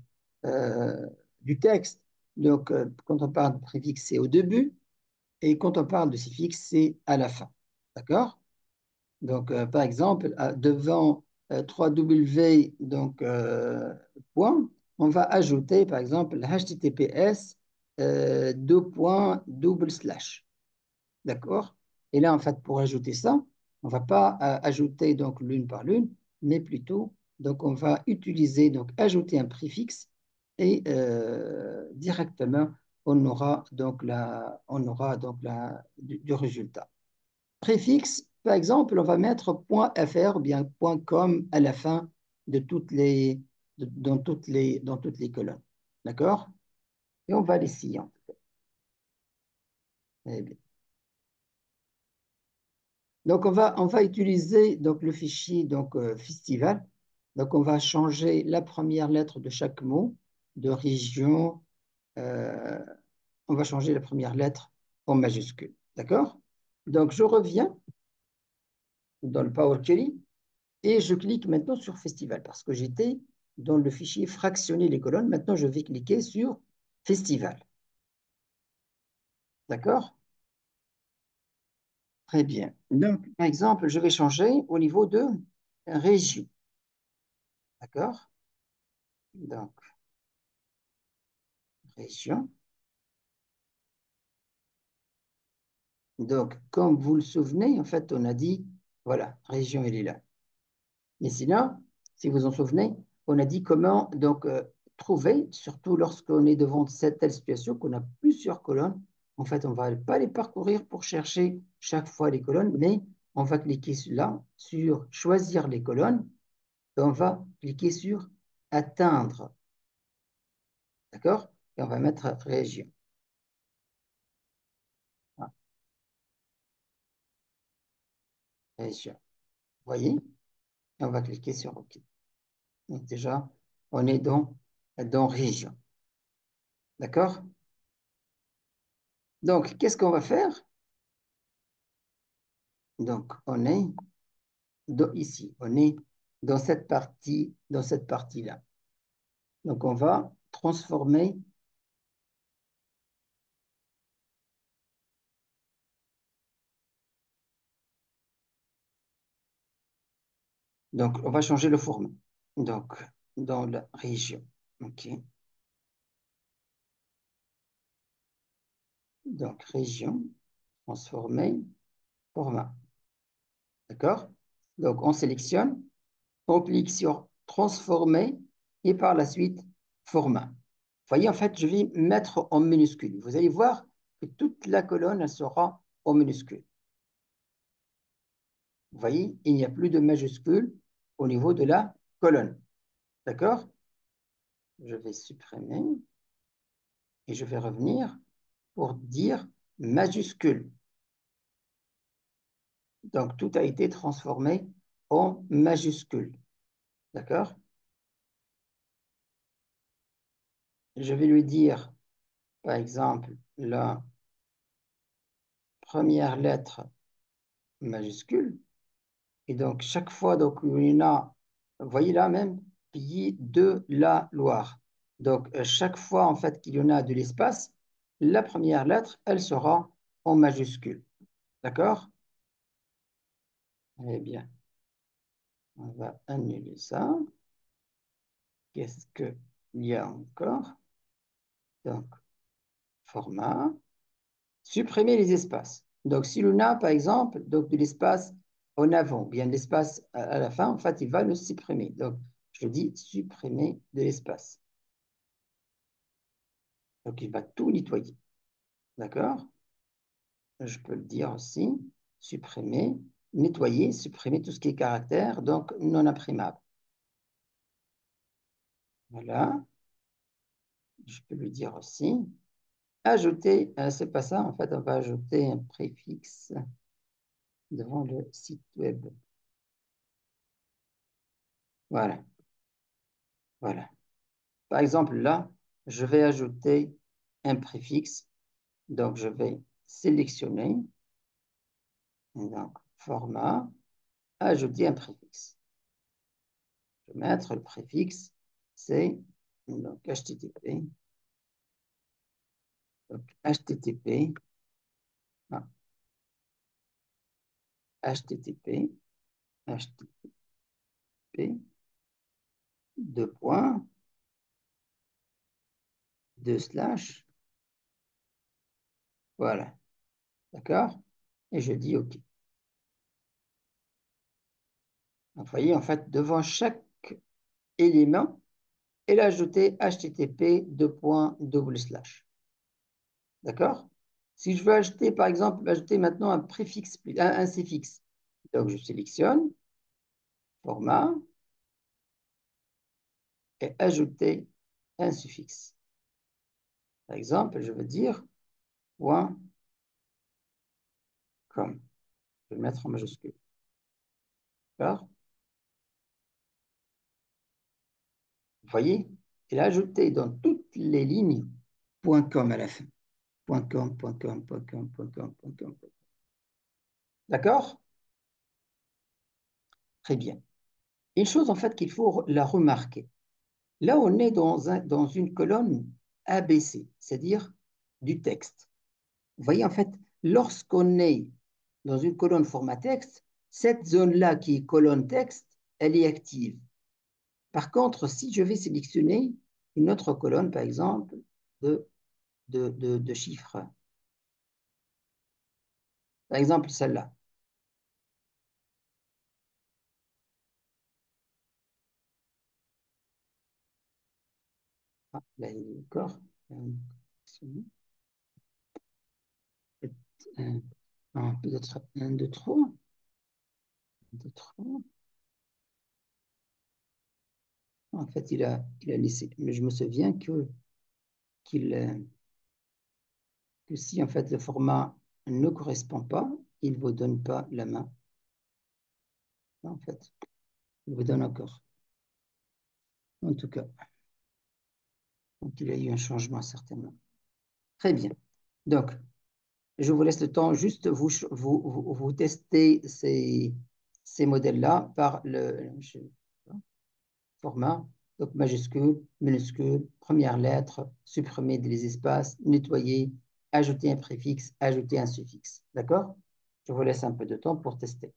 du texte. Donc, quand on parle de préfixe, c'est au début et quand on parle de suffixe, c'est à la fin. D'accord? Donc, par exemple, devant 3W, donc, point, on va ajouter, par exemple, HTTPS, deux points, double slash. D'accord? Et là, en fait, pour ajouter ça, on ne va pas ajouter donc l'une par l'une, mais plutôt, donc, on va utiliser, donc, ajouter un préfixe et directement, on aura donc du résultat. Préfixe, par exemple, on va mettre .fr ou bien .com à la fin de dans toutes les colonnes. D'accord? Et on va l'essayer. Eh bien. Donc, on va utiliser donc, le fichier donc, festival. Donc, on va changer la première lettre de chaque mot, de région. euh, on va changer la première lettre en majuscule. D'accord? Donc, je reviens dans le Power Query. Et je clique maintenant sur Festival parce que j'étais dans le fichier fractionner les colonnes. Maintenant, je vais cliquer sur Festival. D'accord? Très bien. Donc, par exemple, je vais changer au niveau de région. D'accord? Donc, région. Donc, comme vous le souvenez, en fait, on a dit, voilà, région, elle est là. Mais sinon, si vous en souvenez, on a dit comment donc trouver, surtout lorsqu'on est devant cette telle situation, qu'on a plusieurs colonnes. En fait, on ne va pas les parcourir pour chercher chaque fois les colonnes, mais on va cliquer là sur choisir les colonnes et on va cliquer sur atteindre. D'accord? Et on va mettre région. Ah, région. Vous voyez? Et on va cliquer sur OK. Donc déjà, on est dans région. D'accord? Donc, qu'est-ce qu'on va faire? Donc, on est ici, on est dans cette partie-là. Donc, on va transformer, donc, on va changer le format. Donc, dans la région. OK. Donc, région, transformer, format. D'accord? Donc, on sélectionne, on clique sur transformer et par la suite, format. Vous voyez, en fait, je vais mettre en minuscule. Vous allez voir que toute la colonne, elle sera en minuscule. Vous voyez, il n'y a plus de majuscule au niveau de la colonne. D'accord? Je vais supprimer et je vais revenir pour dire majuscule. Donc, tout a été transformé en majuscule. D'accord? Je vais lui dire, par exemple, la première lettre majuscule. Et donc, chaque fois, donc, il y en a, vous voyez là même, pays de la Loire. Donc, chaque fois, en fait, qu'il y en a de l'espace, la première lettre, elle sera en majuscule. D'accord? Eh bien, on va annuler ça. Qu'est-ce qu'il y a encore? Donc, format. Supprimer les espaces. Donc, si l'on a, par exemple, donc, de l'espace en avant, bien de l'espace à la fin, en fait, il va le supprimer. Donc, je dis supprimer de l'espace. Donc, il va tout nettoyer. D'accord? Je peux le dire aussi. Supprimer, nettoyer, supprimer tout ce qui est caractère, donc non imprimable. Voilà. Je peux lui dire aussi. Ajouter, c'est pas ça, en fait, on va ajouter un préfixe devant le site web. Voilà, voilà. Par exemple, là, je vais ajouter un préfixe. Donc, je vais sélectionner, donc, format, ajouter un préfixe. Je vais mettre le préfixe, c'est donc HTTP. Donc, HTTP, ah, HTTP, HTTP, deux points, deux slash, voilà, d'accord? Et je dis OK. Donc, vous voyez, en fait, devant chaque élément, elle a ajouté HTTP, deux points, double slash. D'accord? Si je veux ajouter, par exemple, ajouter maintenant un préfixe, un suffixe, donc je sélectionne, format, et ajouter un suffixe. Par exemple, je veux dire point .com. Je vais le mettre en majuscule. D'accord? Vous voyez? Il a ajouté dans toutes les lignes .com à la fin. .com, .com, .com, .com, .com. D'accord? Très bien. Une chose, en fait, qu'il faut la remarquer. Là, on est dans une colonne ABC, c'est-à-dire du texte. Vous voyez, en fait, lorsqu'on est dans une colonne format texte, cette zone-là qui est colonne texte, elle est active. Par contre, si je vais sélectionner une autre colonne, par exemple, de chiffres, par exemple celle-là, ah, là, il est encore, peut-être un, deux, trois, un, deux, trois. En fait, il a laissé, mais je me souviens qu'il que si en fait le format ne correspond pas, il ne vous donne pas la main. En fait, il vous donne encore. En tout cas, donc il y a eu un changement certainement. Très bien. Donc, je vous laisse le temps juste vous tester ces modèles-là par le format. Donc, majuscule, minuscule, première lettre, supprimer des espaces, nettoyer, ajouter un préfixe, ajouter un suffixe. D'accord? Je vous laisse un peu de temps pour tester.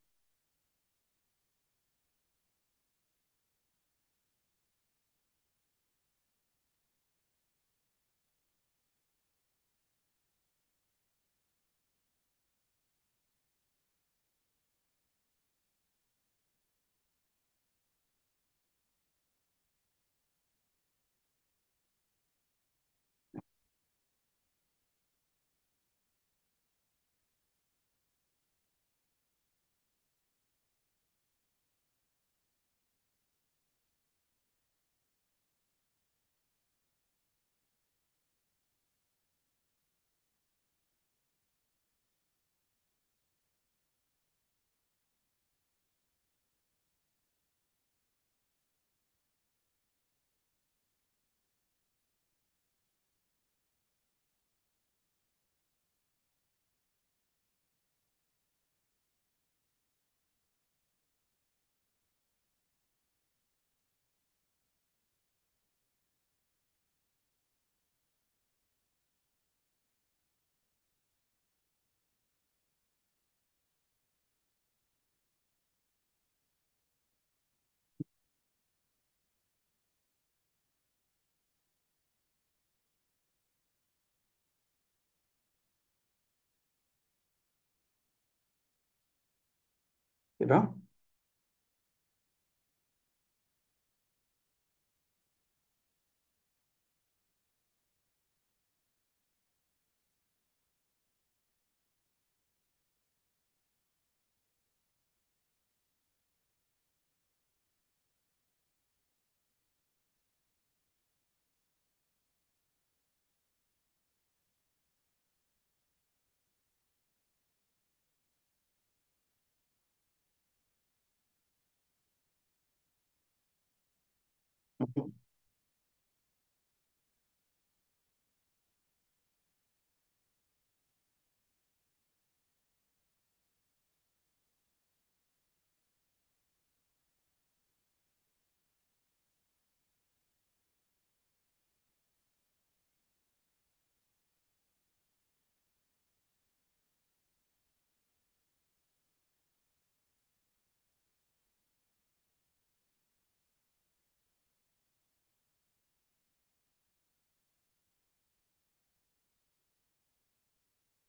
C'est bon?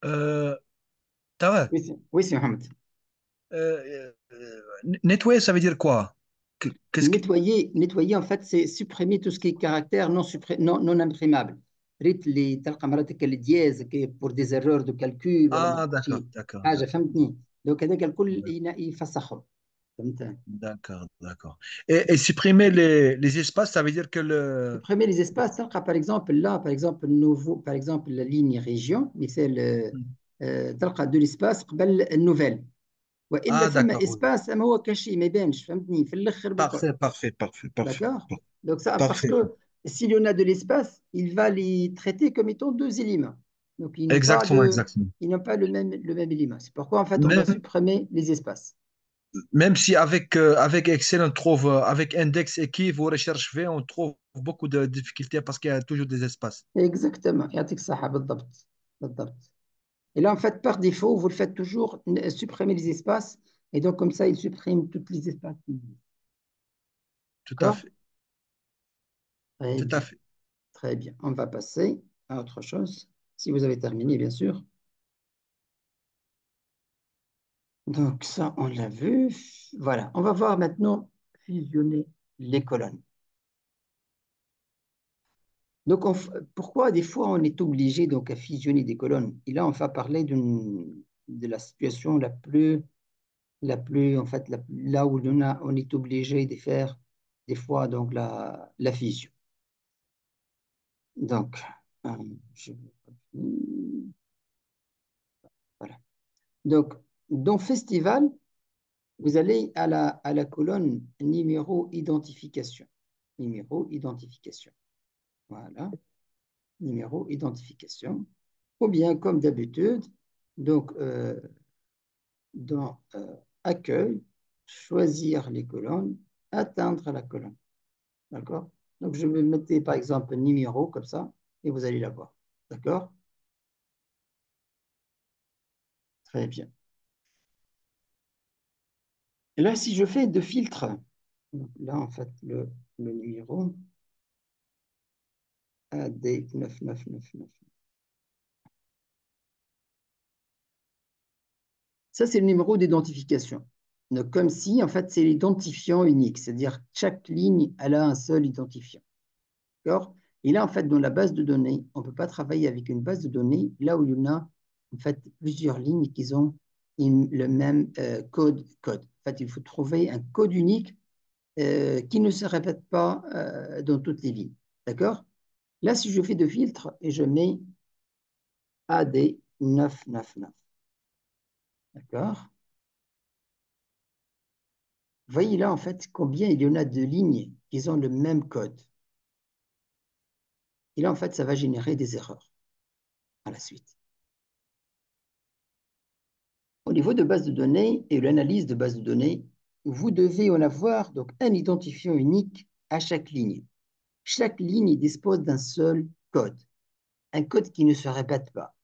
Euh, Tawad, Oui, c'est Mohamed. nettoyer, ça veut dire quoi? Qu'est-ce que... Nettoyer, en fait, c'est supprimer tout ce qui est caractère non imprimable. ريت اللي تلقى مراتك الدياز pour des erreurs de calcul ولا Ah, ما d'accord, شيء d'accord, حاجه d'accord. فهمتني. دونك هذاك الكل Ouais, يفسخهم. فهمت. d'accord, d'accord. Et supprimer les espaces, ça veut dire que le... Supprimer les espaces تلقى par exemple là par exemple nouveau par exemple la ligne région مثال تلقى de l'espace قبل النوفيل والا Ah, فما d'accord, oui. اسباس اما هو كاشي ما يبانش فهمتني في الاخر بالضبط. Parfait, parfait, parfait, parfait. D'accord? Donc ça, parce Parfait. que s'il y en a de l'espace, il va les traiter comme étant deux éléments. Donc Exactement, exactement. ils n'ont pas le même élément. C'est pourquoi en fait on va Même, supprimer les espaces. même si avec, avec Excel, on trouve, avec index et qui vous recherchez, on trouve beaucoup de difficultés parce qu'il y a toujours des espaces. Exactement. يعطيك الصحة بالضبط. بالضبط. Et là en fait par défaut vous le faites toujours supprimer les espaces et donc comme ça il supprime tous les espaces. Tout à D'accord? fait, Très tout à bien. fait. Très bien. On va passer à autre chose. Si vous avez terminé bien sûr. Donc ça, on l'a vu. Voilà, on va voir maintenant fusionner les colonnes. Donc pourquoi des fois on est obligé donc à fusionner des colonnes? Et là, on va parler de la situation la plus en fait, là où on est obligé de faire des fois donc la fusion. Donc, euh, je- voilà. Donc, dans Festival, vous allez à la colonne numéro identification. Numéro identification. Voilà, numéro identification. Ou bien, comme d'habitude, donc dans accueil, choisir les colonnes, atteindre la colonne. D'accord? Donc, je vais mettre par exemple numéro comme ça et vous allez la voir. D'accord? Très bien. Et là, si je fais de filtres, donc là, en fait, le numéro AD9999. Ça, c'est le numéro d'identification. Donc, comme si, en fait, c'est l'identifiant unique, c'est-à-dire chaque ligne, elle a un seul identifiant. D'accord? Et là, en fait, dans la base de données, on ne peut pas travailler avec une base de données là où il y en a, en fait, plusieurs lignes qui ont le même code. En fait, il faut trouver un code unique qui ne se répète pas dans toutes les lignes. D'accord? Là, si je fais de filtre et je mets AD999. D'accord? Voyez là, en fait, combien il y en a de lignes qui ont le même code. Et là, en fait, ça va générer des erreurs à la suite. Au niveau de base de données et l'analyse de base de données, vous devez en avoir donc un identifiant unique à chaque ligne. Chaque ligne dispose d'un seul code, un code qui ne se répète pas.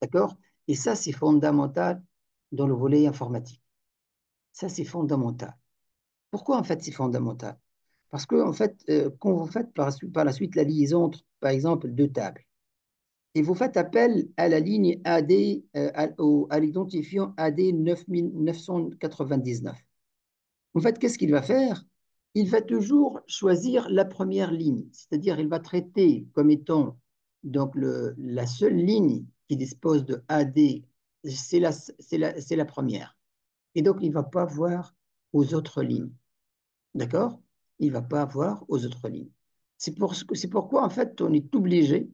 D'accord? Et ça, c'est fondamental dans le volet informatique. Ça, c'est fondamental. Pourquoi, en fait, c'est fondamental? Parce que, en fait, quand vous faites par la suite la liaison entre, par exemple, deux tables, et vous faites appel à la ligne AD, à l'identifiant AD 9999. En fait, qu'est-ce qu'il va faire? Il va toujours choisir la première ligne, c'est-à-dire il va traiter comme étant donc la seule ligne qui dispose de AD, c'est la première. Et donc, il ne va pas voir aux autres lignes. D'accord? Il ne va pas voir aux autres lignes. C'est pourquoi, en fait, on est obligé,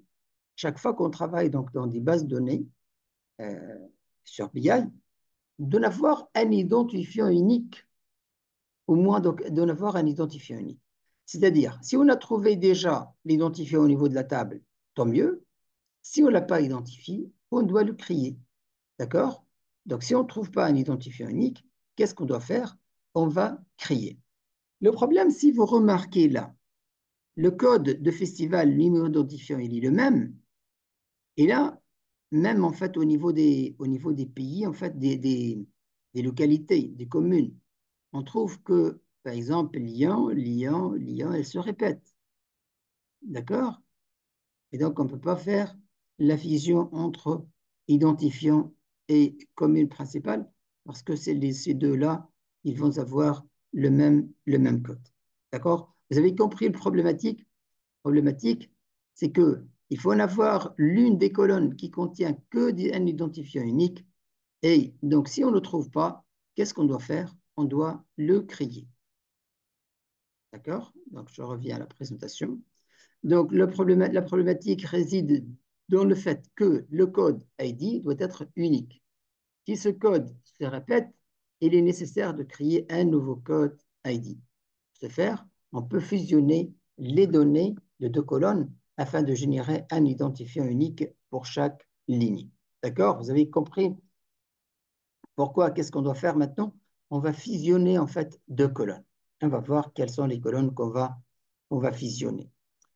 chaque fois qu'on travaille donc, dans des bases de données euh, sur BI, de n'avoir un identifiant unique, au moins d'en avoir un identifiant unique. C'est-à-dire, si on a trouvé déjà l'identifiant au niveau de la table, tant mieux. Si on ne l'a pas identifié, on doit le crier. D'accord? Donc, si on ne trouve pas un identifiant unique, qu'est-ce qu'on doit faire? On va crier. Le problème, si vous remarquez là, le code de festival, le numéro d'identifiant, il est le même. Et là, même en fait, au niveau des pays, en fait, des localités, des communes, on trouve que, par exemple, Lyon, elle se répète. D'accord? Et donc, on ne peut pas faire la fusion entre identifiant et commune principale parce que ces deux-là, ils vont avoir le même code. D'accord? Vous avez compris le problématique, c'est que il faut en avoir l'une des colonnes qui contient que un identifiant unique. Et donc, si on ne le trouve pas, qu'est-ce qu'on doit faire? On doit le crier. D'accord? Donc, je reviens à la présentation. Donc, la problématique réside dans le fait que le code ID doit être unique. Si ce code se répète, il est nécessaire de créer un nouveau code ID. Pour ce faire, on peut fusionner les données de deux colonnes afin de générer un identifiant unique pour chaque ligne. D'accord? Vous avez compris pourquoi? Qu'est-ce qu'on doit faire maintenant? On va fusionner en fait deux colonnes. On va voir quelles sont les colonnes qu'on va fusionner.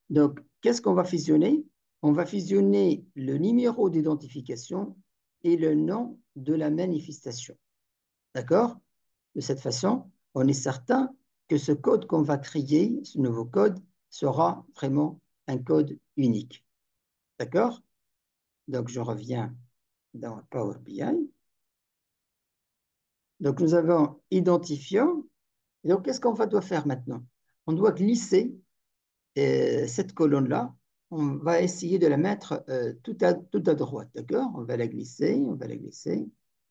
Donc, qu'est-ce qu'on va fusionner? On va fusionner le numéro d'identification et le nom de la manifestation. D'accord? De cette façon, on est certain que ce code qu'on va créer, ce nouveau code, sera vraiment un code unique. D'accord? Donc, je reviens dans Power BI. Donc, nous avons identifiant. Et donc, qu'est-ce qu'on doit faire maintenant? On doit glisser cette colonne-là, on va essayer de la mettre tout à droite, d'accord? On va la glisser, on va la glisser.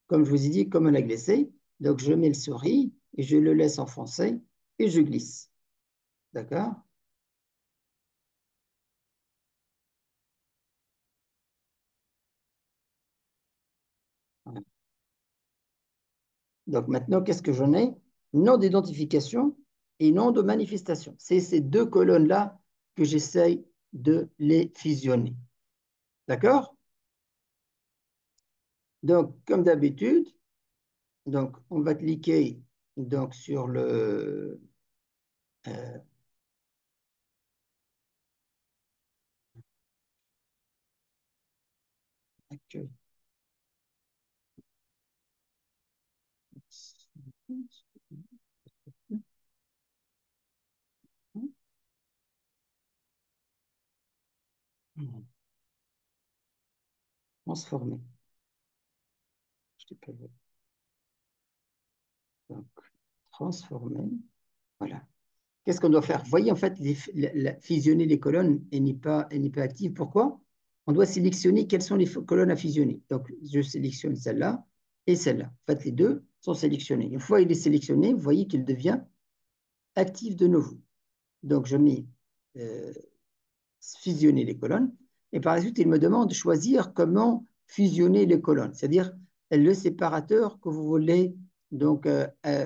Comme je vous ai dit, comme on l'a glissé, donc je mets le souris et je le laisse enfoncer et je glisse, d'accord? Voilà. Donc maintenant, qu'est-ce que j'en ai? Nom d'identification et nom de manifestation. C'est ces deux colonnes-là que j'essaye de les fusionner, d'accord? Donc, comme d'habitude, donc on va cliquer donc, sur le accueil. Transformer. Je t'ai pas vu. Donc, transformer. Voilà. Qu'est-ce qu'on doit faire? Vous voyez, en fait, fusionner les colonnes elle n'est pas active. Pourquoi? On doit sélectionner quelles sont les colonnes à fusionner. Donc, je sélectionne celle-là et celle-là. En fait, les deux sont sélectionnés. Une fois il est sélectionné, vous voyez qu'il devient actif de nouveau. Donc, je mets euh, fusionner les colonnes. Et par la suite, il me demande de choisir comment fusionner les colonnes, c'est-à-dire le séparateur que vous voulez donc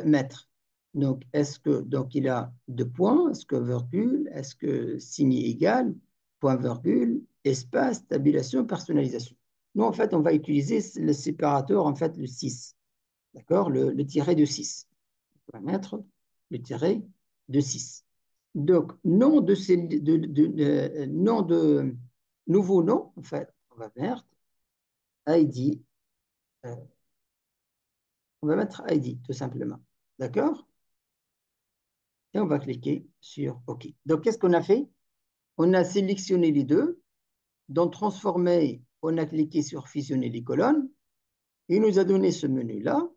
mettre. Donc, est-ce que donc il a deux points, est-ce que virgule, est-ce que signe égal, point virgule, espace, tabulation, personnalisation. Nous, en fait, on va utiliser le séparateur, en fait, le 6, d'accord, le tiret de 6. On va mettre le tiret de 6. Donc, nom de, nom de nouveau nom, en fait, on va mettre ID, euh, on va mettre ID tout simplement. D'accord? Et on va cliquer sur OK. Donc, qu'est-ce qu'on a fait? On a sélectionné les deux. Dans Transformer, on a cliqué sur Fusionner les colonnes. Il nous a donné ce menu-là.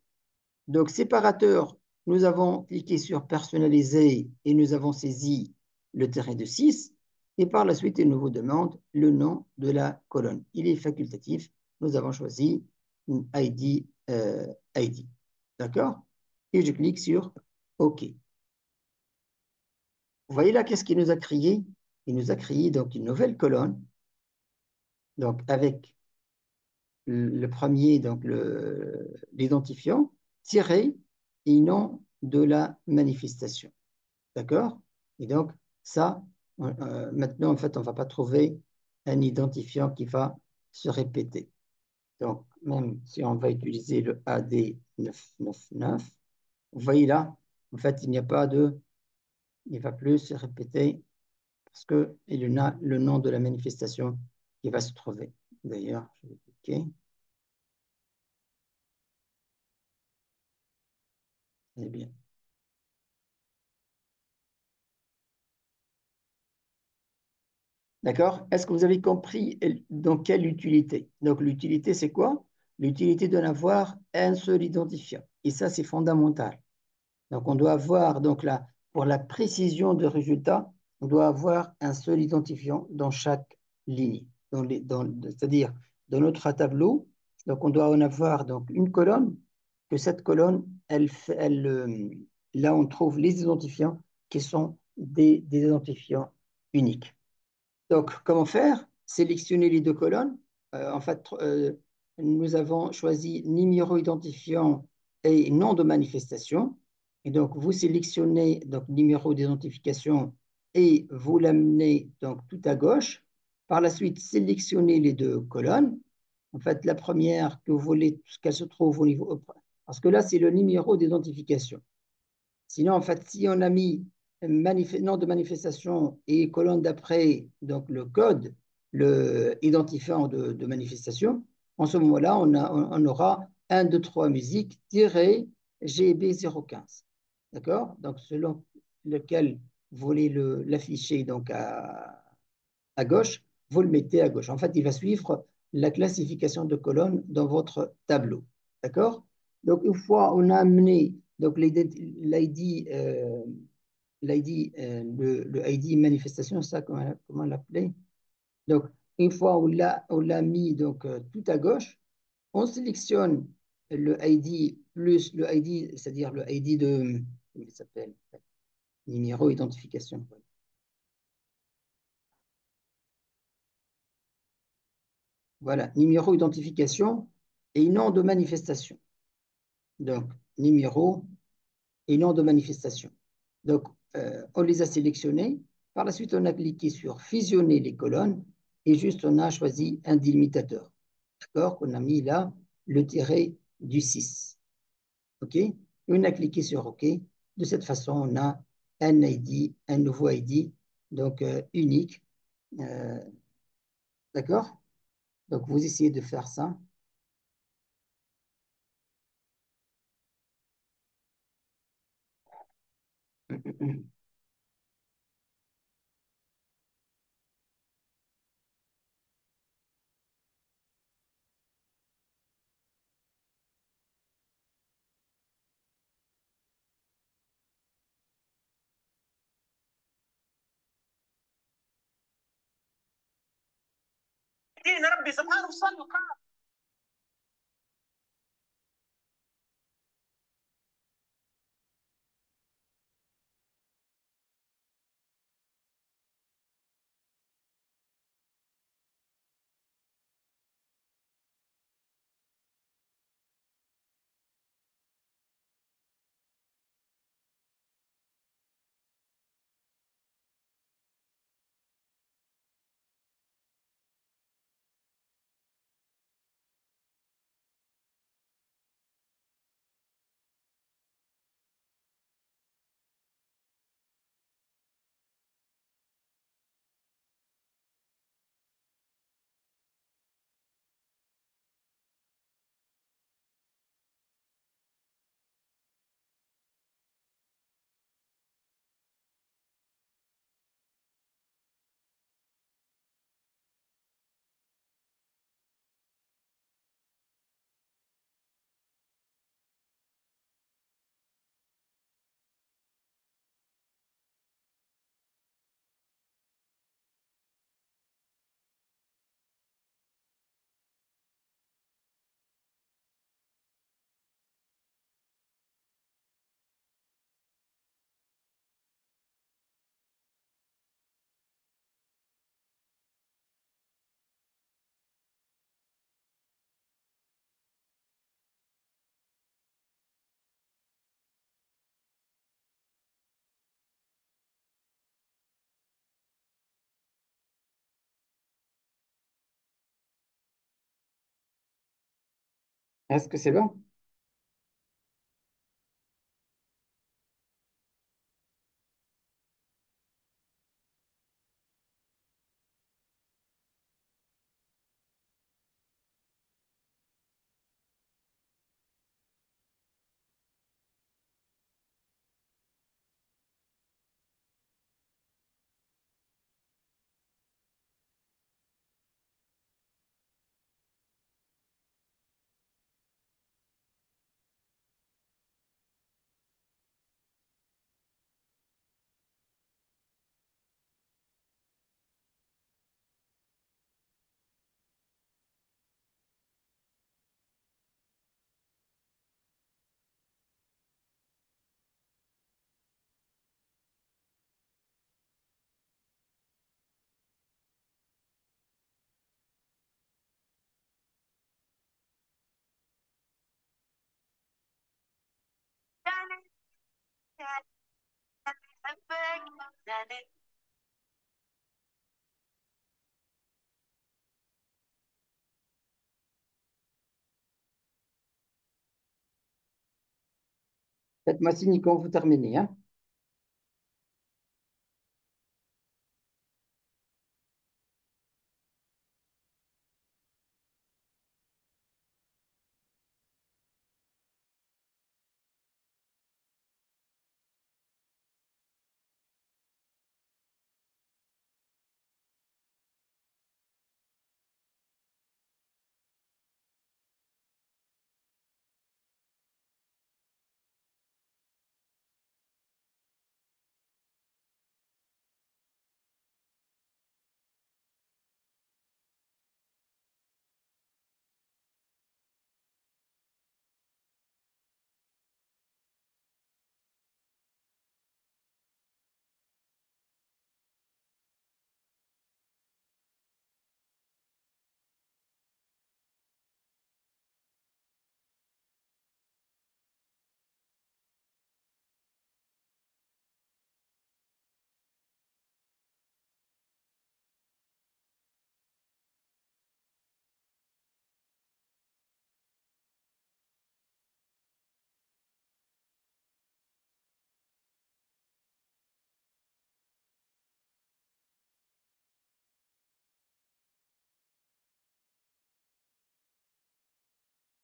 Donc, séparateur, nous avons cliqué sur Personnaliser et nous avons saisi le terrain de 6. Et par la suite, il nous demande le nom de la colonne. Il est facultatif. Nous avons choisi ID. ID. D'accord? Et je clique sur OK. Vous voyez là, qu'est-ce qu'il nous a créé? Il nous a créé donc une nouvelle colonne. Donc, avec le premier, donc l'identifiant, tiré et nom de la manifestation. D'accord? Et donc, Ça, maintenant, en fait, on ne va pas trouver un identifiant qui va se répéter. Donc, même si on va utiliser le AD 999, vous voyez là, en fait, il ne va plus se répéter parce qu'il y a le nom de la manifestation qui va se trouver. D'ailleurs, je vais cliquer. Eh bien. D'accord? Est-ce que vous avez compris dans quelle utilité? Donc, l'utilité, c'est quoi? L'utilité d'en avoir un seul identifiant. Et ça, c'est fondamental. Donc, on doit avoir, donc là, pour la précision de résultat, on doit avoir un seul identifiant dans chaque ligne. C'est-à-dire, dans notre tableau, donc on doit en avoir donc, une colonne, que cette colonne, là, on trouve les identifiants qui sont des identifiants uniques. Donc, comment faire? Sélectionner les deux colonnes. En fait, nous avons choisi numéro identifiant et nom de manifestation. Et donc, vous sélectionnez donc numéro d'identification et vous l'amenez donc tout à gauche. Par la suite, sélectionnez les deux colonnes. En fait, la première que vous voulez qu'elle se trouve au niveau, parce que là, c'est le numéro d'identification. Sinon, en fait, si on a mis nom de manifestation et colonne d'après, donc le code, le identifiant de manifestation, en ce moment-là, on aura 1, 2, 3 musique GB015. D'accord? Donc, selon lequel vous voulez l'afficher donc à gauche, vous le mettez à gauche. En fait, il va suivre la classification de colonnes dans votre tableau. D'accord? Donc, une fois on a amené donc l'ID, le ID manifestation, ça, comment l'appeler? Donc, une fois on l'a mis donc, tout à gauche, on sélectionne le ID plus le ID, c'est-à-dire le ID de, comment il s'appelle? Numéro identification. Voilà, numéro identification et nom de manifestation. Donc, numéro et nom de manifestation. Donc, on les a sélectionnés. Par la suite, on a cliqué sur fusionner les colonnes et juste on a choisi un délimitateur. D'accord? Qu'on a mis là le tiret du 6. OK? Et on a cliqué sur OK. De cette façon, on a un ID, un nouveau ID, donc unique. Euh, d'accord? Donc, vous essayez de faire ça. Est-ce que c'est bon? Faites-moi signe quand vous terminez, hein.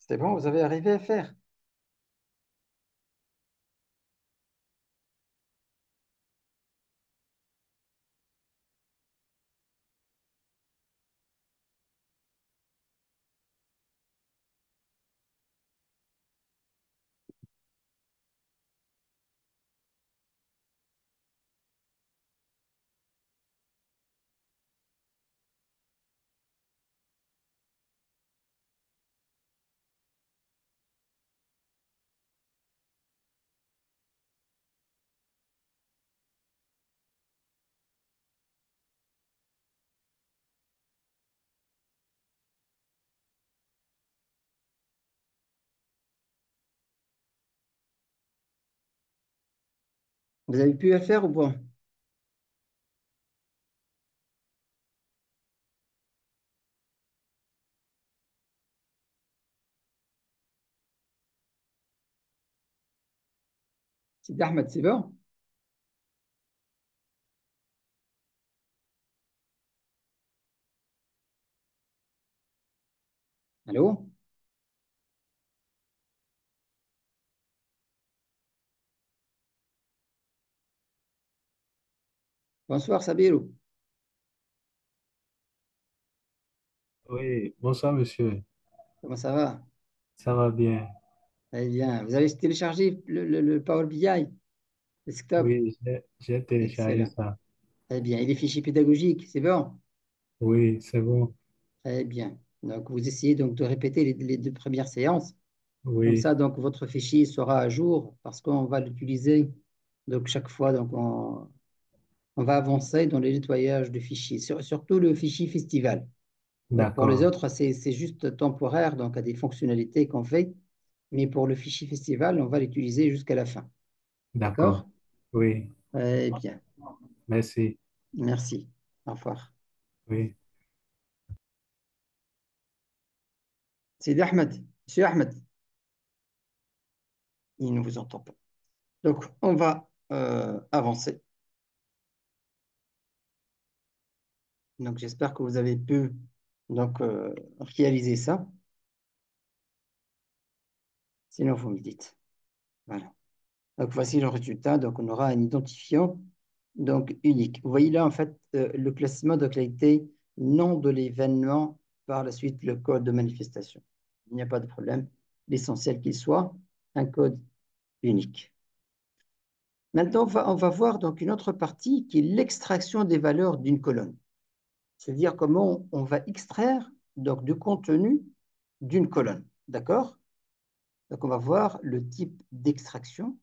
C'est bon, vous avez arrivé à faire. Vous avez pu à faire ou pas? C'est Ahmed, c'est bon? Allô? Bonsoir, Sabirou. Oui, bonsoir monsieur, Comment ça va? ça va bien. Très bien. Vous avez téléchargé le Power BI desktop? Oui, j'ai téléchargé Excellent. ça. Très bien. Et les fichiers pédagogiques, c'est bon? Oui, c'est bon. Très bien. Donc, vous essayez donc de répéter les deux premières séances. Comme Oui, ça, donc, votre fichier sera à jour parce qu'on va l'utiliser donc chaque fois. Donc, on va avancer dans le nettoyage de fichiers, surtout le fichier festival. Donc, pour les d'accord, autres, c'est juste temporaire, donc à des fonctionnalités qu'on fait. Mais pour le fichier festival, on va l'utiliser jusqu'à la fin. d'accord. D'accord? Oui, Très bien. merci. Merci. Au revoir. Oui. C'est Ahmed. Monsieur Ahmed, il ne vous entend pas. Donc, on va avancer. Donc, j'espère que vous avez pu donc, réaliser ça. Sinon, vous me dites. Voilà. Donc, voici le résultat. Donc, on aura un identifiant donc, unique. Vous voyez là, en fait, le classement de qualité, nom de l'événement, par la suite, le code de manifestation. Il n'y a pas de problème. L'essentiel qu'il soit un code unique. Maintenant, on va voir donc une autre partie qui est l'extraction des valeurs d'une colonne. C'est-à-dire comment on va extraire donc, du contenu d'une colonne. D'accord? Donc, on va voir le type d'extraction.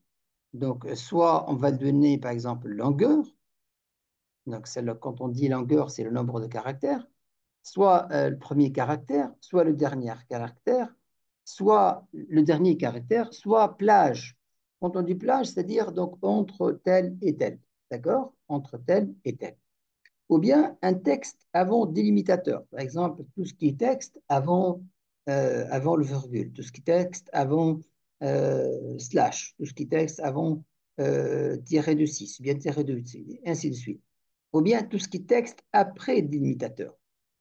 Donc, soit on va donner, par exemple, longueur. Donc, quand on dit longueur, c'est le nombre de caractères. Soit le premier caractère, soit le dernier caractère, soit le dernier caractère, soit plage. Quand on dit plage, c'est-à-dire donc entre tel et tel. D'accord? Entre tel et tel. Ou bien un texte avant délimitateur. Par exemple, tout ce qui est texte avant le virgule, tout ce qui est texte avant slash, tout ce qui est texte avant tiré de 6, bien tiré de 8, ainsi de suite. Ou bien tout ce qui est texte après délimitateur.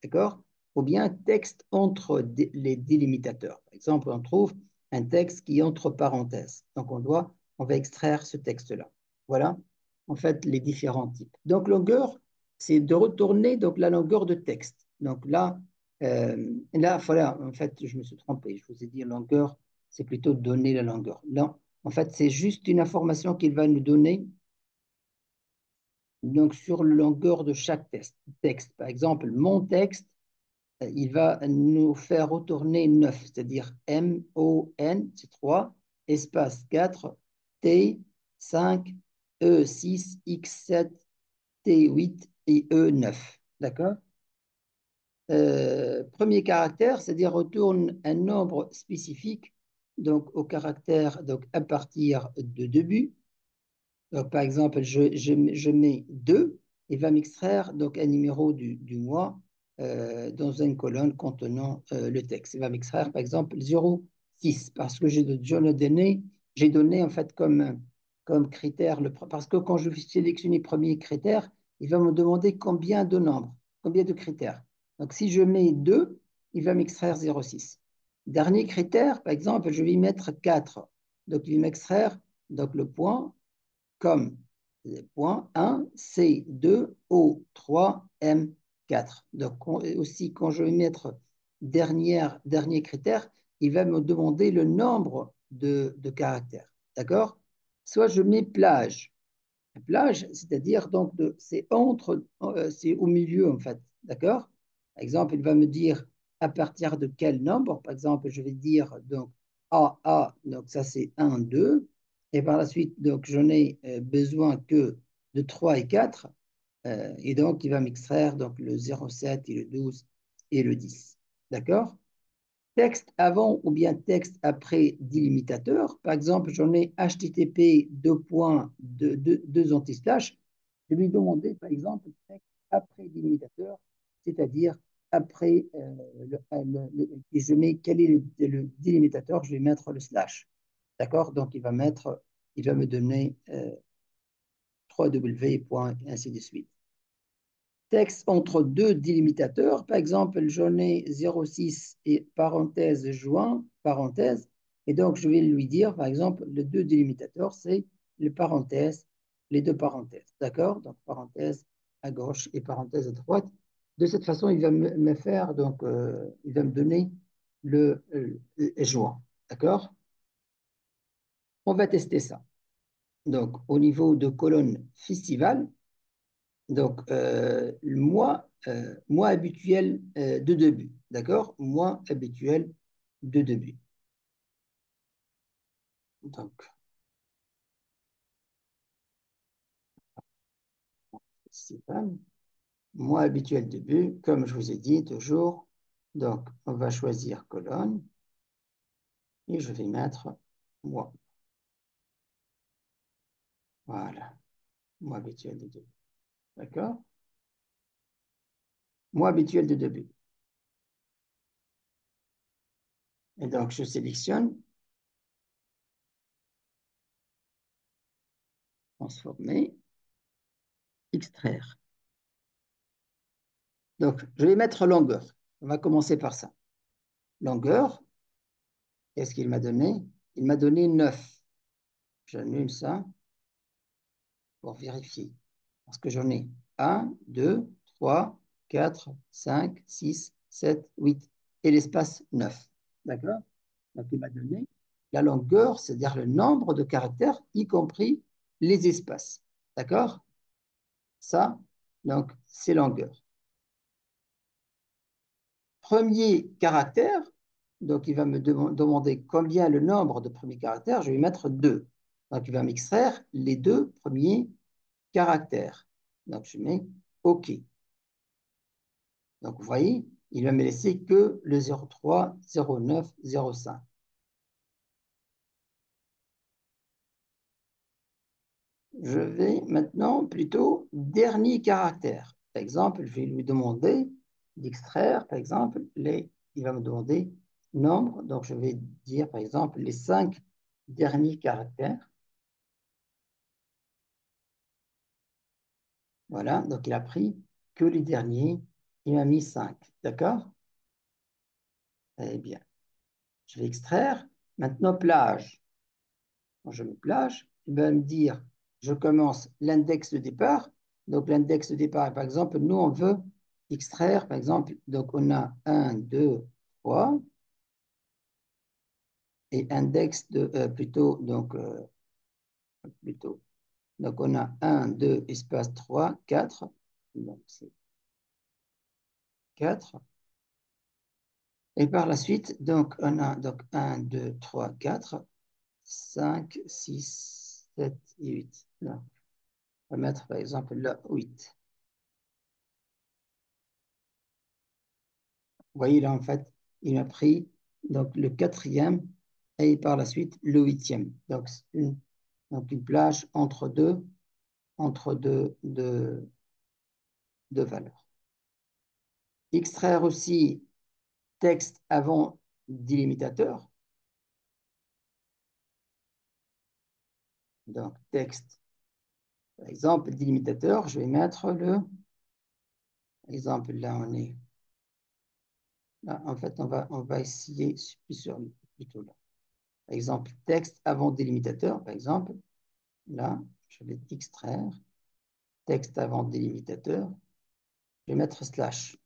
D'accord? Ou bien texte entre les délimitateurs. Par exemple, on trouve un texte qui est entre parenthèses. Donc, on va extraire ce texte-là. Voilà, en fait, les différents types. Donc, longueur, c'est de retourner donc, la longueur de texte. Donc là, voilà, en fait, je me suis trompé. Je vous ai dit longueur, c'est plutôt donner la longueur. Là, en fait, c'est juste une information qu'il va nous donner donc, sur la longueur de chaque texte. Par exemple, mon texte, il va nous faire retourner 9, c'est-à-dire M-O-N, c'est 3, espace 4, T, 5, E6, X7, T8 et E9. D'accord? Premier caractère, c'est-à-dire retourne un nombre spécifique, donc au caractère donc à partir de début. Donc, par exemple, je mets 2, il va m'extraire donc un numéro du mois dans une colonne contenant le texte. Il va m'extraire, par exemple, 0,6 parce que j'ai donné en fait comme critère, parce que quand je vais sélectionner le premier critère, il va me demander combien de nombres, combien de critères. Donc, si je mets 2, il va m'extraire 0,6. Dernier critère, par exemple, je vais mettre 4. Donc, il va m'extraire donc, le point comme point 1, C2, O3, M4. Donc aussi, quand je vais mettre dernier critère, il va me demander le nombre de caractères. D'accord? Soit je mets plage. Plage, c'est-à-dire donc c'est au milieu en fait. D'accord? Par exemple, il va me dire à partir de quel nombre. Par exemple, je vais dire donc AA, donc ça c'est 1, 2. Et par la suite, donc j'en ai besoin que de 3 et 4. Et donc, il va m'extraire donc le 0,7 et le 12 et le 10. D'accord? Texte avant ou bien texte après délimitateur. Par exemple, j'en ai HTTP deux anti-slash. Je vais lui demander, par exemple, texte après délimitateur, c'est-à-dire après, et je mets quel est le délimitateur, je vais mettre le slash. D'accord? Donc, il va me donner 3W, ainsi de suite. Texte entre deux délimitateurs, par exemple, j'en ai 0,6 et parenthèse joint, parenthèse, et donc je vais lui dire, par exemple, les deux délimitateurs, c'est les parenthèses, les deux parenthèses, d'accord? Donc parenthèse à gauche et parenthèse à droite. De cette façon, il va me faire, donc, il va me donner le joint, d'accord? On va tester ça. Donc, au niveau de colonne festival, donc, mois habituel de début. D'accord? Mois habituel de début. Donc, c'est pas mois habituel de début, comme je vous ai dit toujours. Donc, on va choisir colonne et je vais mettre mois. Voilà. Mois habituel de début. D'accord? Mois habituel de début. Et donc, je sélectionne transformer, extraire. Donc, je vais mettre longueur. On va commencer par ça. Longueur, qu'est-ce qu'il m'a donné? Il m'a donné 9. J'annule ça pour vérifier. Parce que j'en ai 1, 2, 3, 4, 5, 6, 7, 8 et l'espace 9. D'accord? Donc, il m'a donné la longueur, c'est-à-dire le nombre de caractères, y compris les espaces. D'accord? Ça, donc, c'est longueur. Premier caractère, donc il va me demander combien le nombre de premiers caractères, je vais mettre 2. Donc, il va m'extraire les 2 premiers caractères. Donc, je mets OK. Donc, vous voyez, il va me laisser que le 03, 09, 05. Je vais maintenant plutôt dernier caractère. Par exemple, je vais lui demander d'extraire, par exemple, il va me demander nombre. Donc, je vais dire, par exemple, les 5 derniers caractères. Voilà, donc il a pris que les derniers. Il m'a mis 5. D'accord? Eh bien, je vais extraire. Maintenant, plage. Quand je mets plage, il va me dire, je commence l'index de départ. Donc, l'index de départ, par exemple, nous, on veut extraire, par exemple, donc on a 1, 2, 3, et index de, plutôt, donc on a 1, 2, espace 3, 4, donc c'est 4. Et par la suite, donc on a donc 1, 2, 3, 4, 5, 6, 7 et 8. Donc, on va mettre par exemple là 8. Vous voyez là, en fait, il m'a pris donc, le 4e et par la suite le 8e. Donc, c'est une plage entre deux valeurs. Extraire aussi texte avant délimitateur. Donc, texte, par exemple, délimitateur, je vais mettre par exemple, là, on est, là, en fait, on va essayer plutôt là. Par exemple, texte avant délimitateur, par exemple, là, je vais extraire, texte avant délimitateur, je vais mettre slash.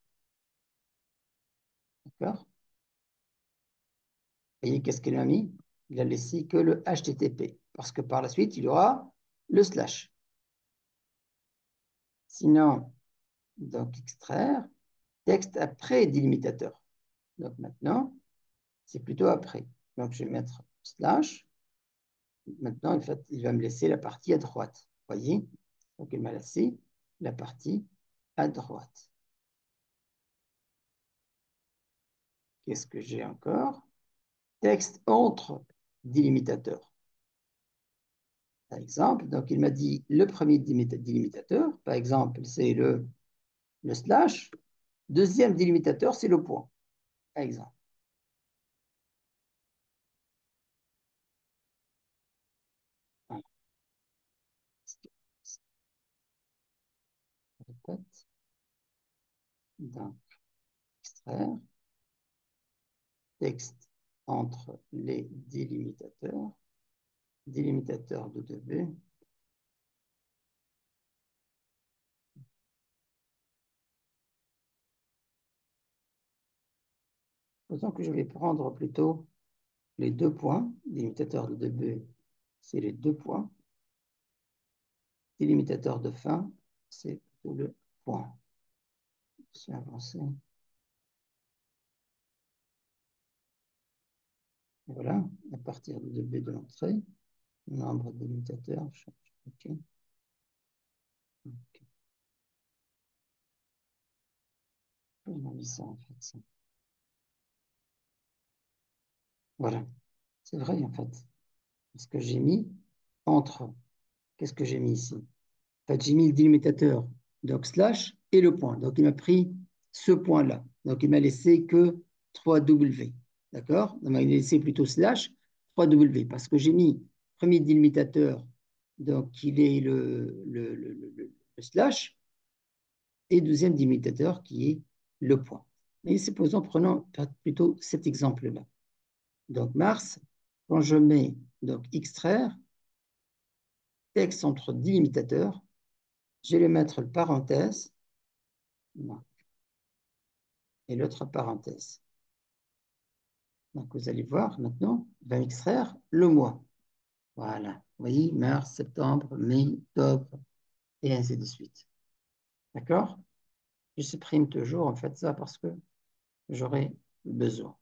D'accord? Vous voyez, qu'est-ce qu'il a mis? Il a laissé que le HTTP, parce que par la suite, il y aura le slash. Sinon, donc extraire, texte après délimitateur. Donc maintenant, c'est plutôt après. Donc je vais mettre slash. Maintenant, en fait, il va me laisser la partie à droite. Vous voyez? Donc il m'a laissé la partie à droite. Qu'est-ce que j'ai encore? Texte entre délimitateurs. Par exemple, donc il m'a dit le premier délimitateur, par exemple, c'est le slash. Deuxième délimitateur, c'est le point, par exemple. Je répète. Donc, extraire. Texte entre les délimitateurs. Délimitateur de 2B. Autant que je vais prendre plutôt les 2 points. Délimitateur de 2B, c'est les 2 points. Délimitateur de fin, c'est plutôt le point. Je vais avancer. Voilà, à partir de 2B de l'entrée, nombre de délimiteurs, OK. OK. On a mis ça en fait. Ça. Voilà, c'est vrai en fait. Parce que j'ai mis entre, qu'est-ce que j'ai mis ici? En fait, j'ai mis le délimitateur, donc slash, et le point. Donc, il m'a pris ce point-là. Donc, il m'a laissé que 3W. D'accord? On va laisser plutôt slash 3W parce que j'ai mis premier délimitateur, donc il est le slash, et deuxième délimitateur qui est le point. Et supposons, prenons plutôt cet exemple-là. Donc Mars, quand je mets donc extraire, texte entre délimitateurs, je vais mettre le parenthèse et l'autre parenthèse. Donc vous allez voir maintenant, il va extraire le mois. Voilà. Vous voyez, mars, septembre, mai, octobre, et ainsi de suite. D'accord? Je supprime toujours en fait ça parce que j'aurai besoin.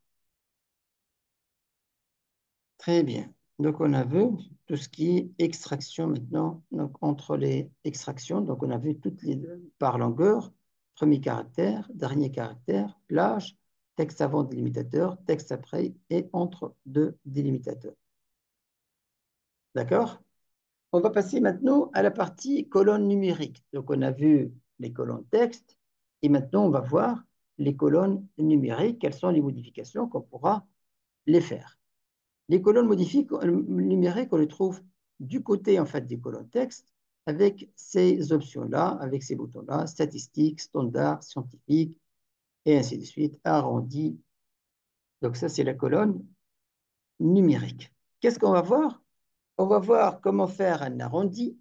Très bien. Donc on a vu tout ce qui est extraction maintenant. Donc entre les extractions, donc on a vu toutes les par longueur, premier caractère, dernier caractère, plage, texte avant délimitateur, texte après et entre deux délimitateurs. D'accord? On va passer maintenant à la partie colonne numérique. Donc, on a vu les colonnes texte et maintenant, on va voir les colonnes numériques. Quelles sont les modifications qu'on pourra les faire? Les colonnes numériques, on les trouve du côté en fait des colonnes texte avec ces options-là, avec ces boutons-là, statistiques, standard, scientifique et ainsi de suite, arrondi. Donc, ça, c'est la colonne numérique. Qu'est-ce qu'on va voir? On va voir comment faire un arrondi.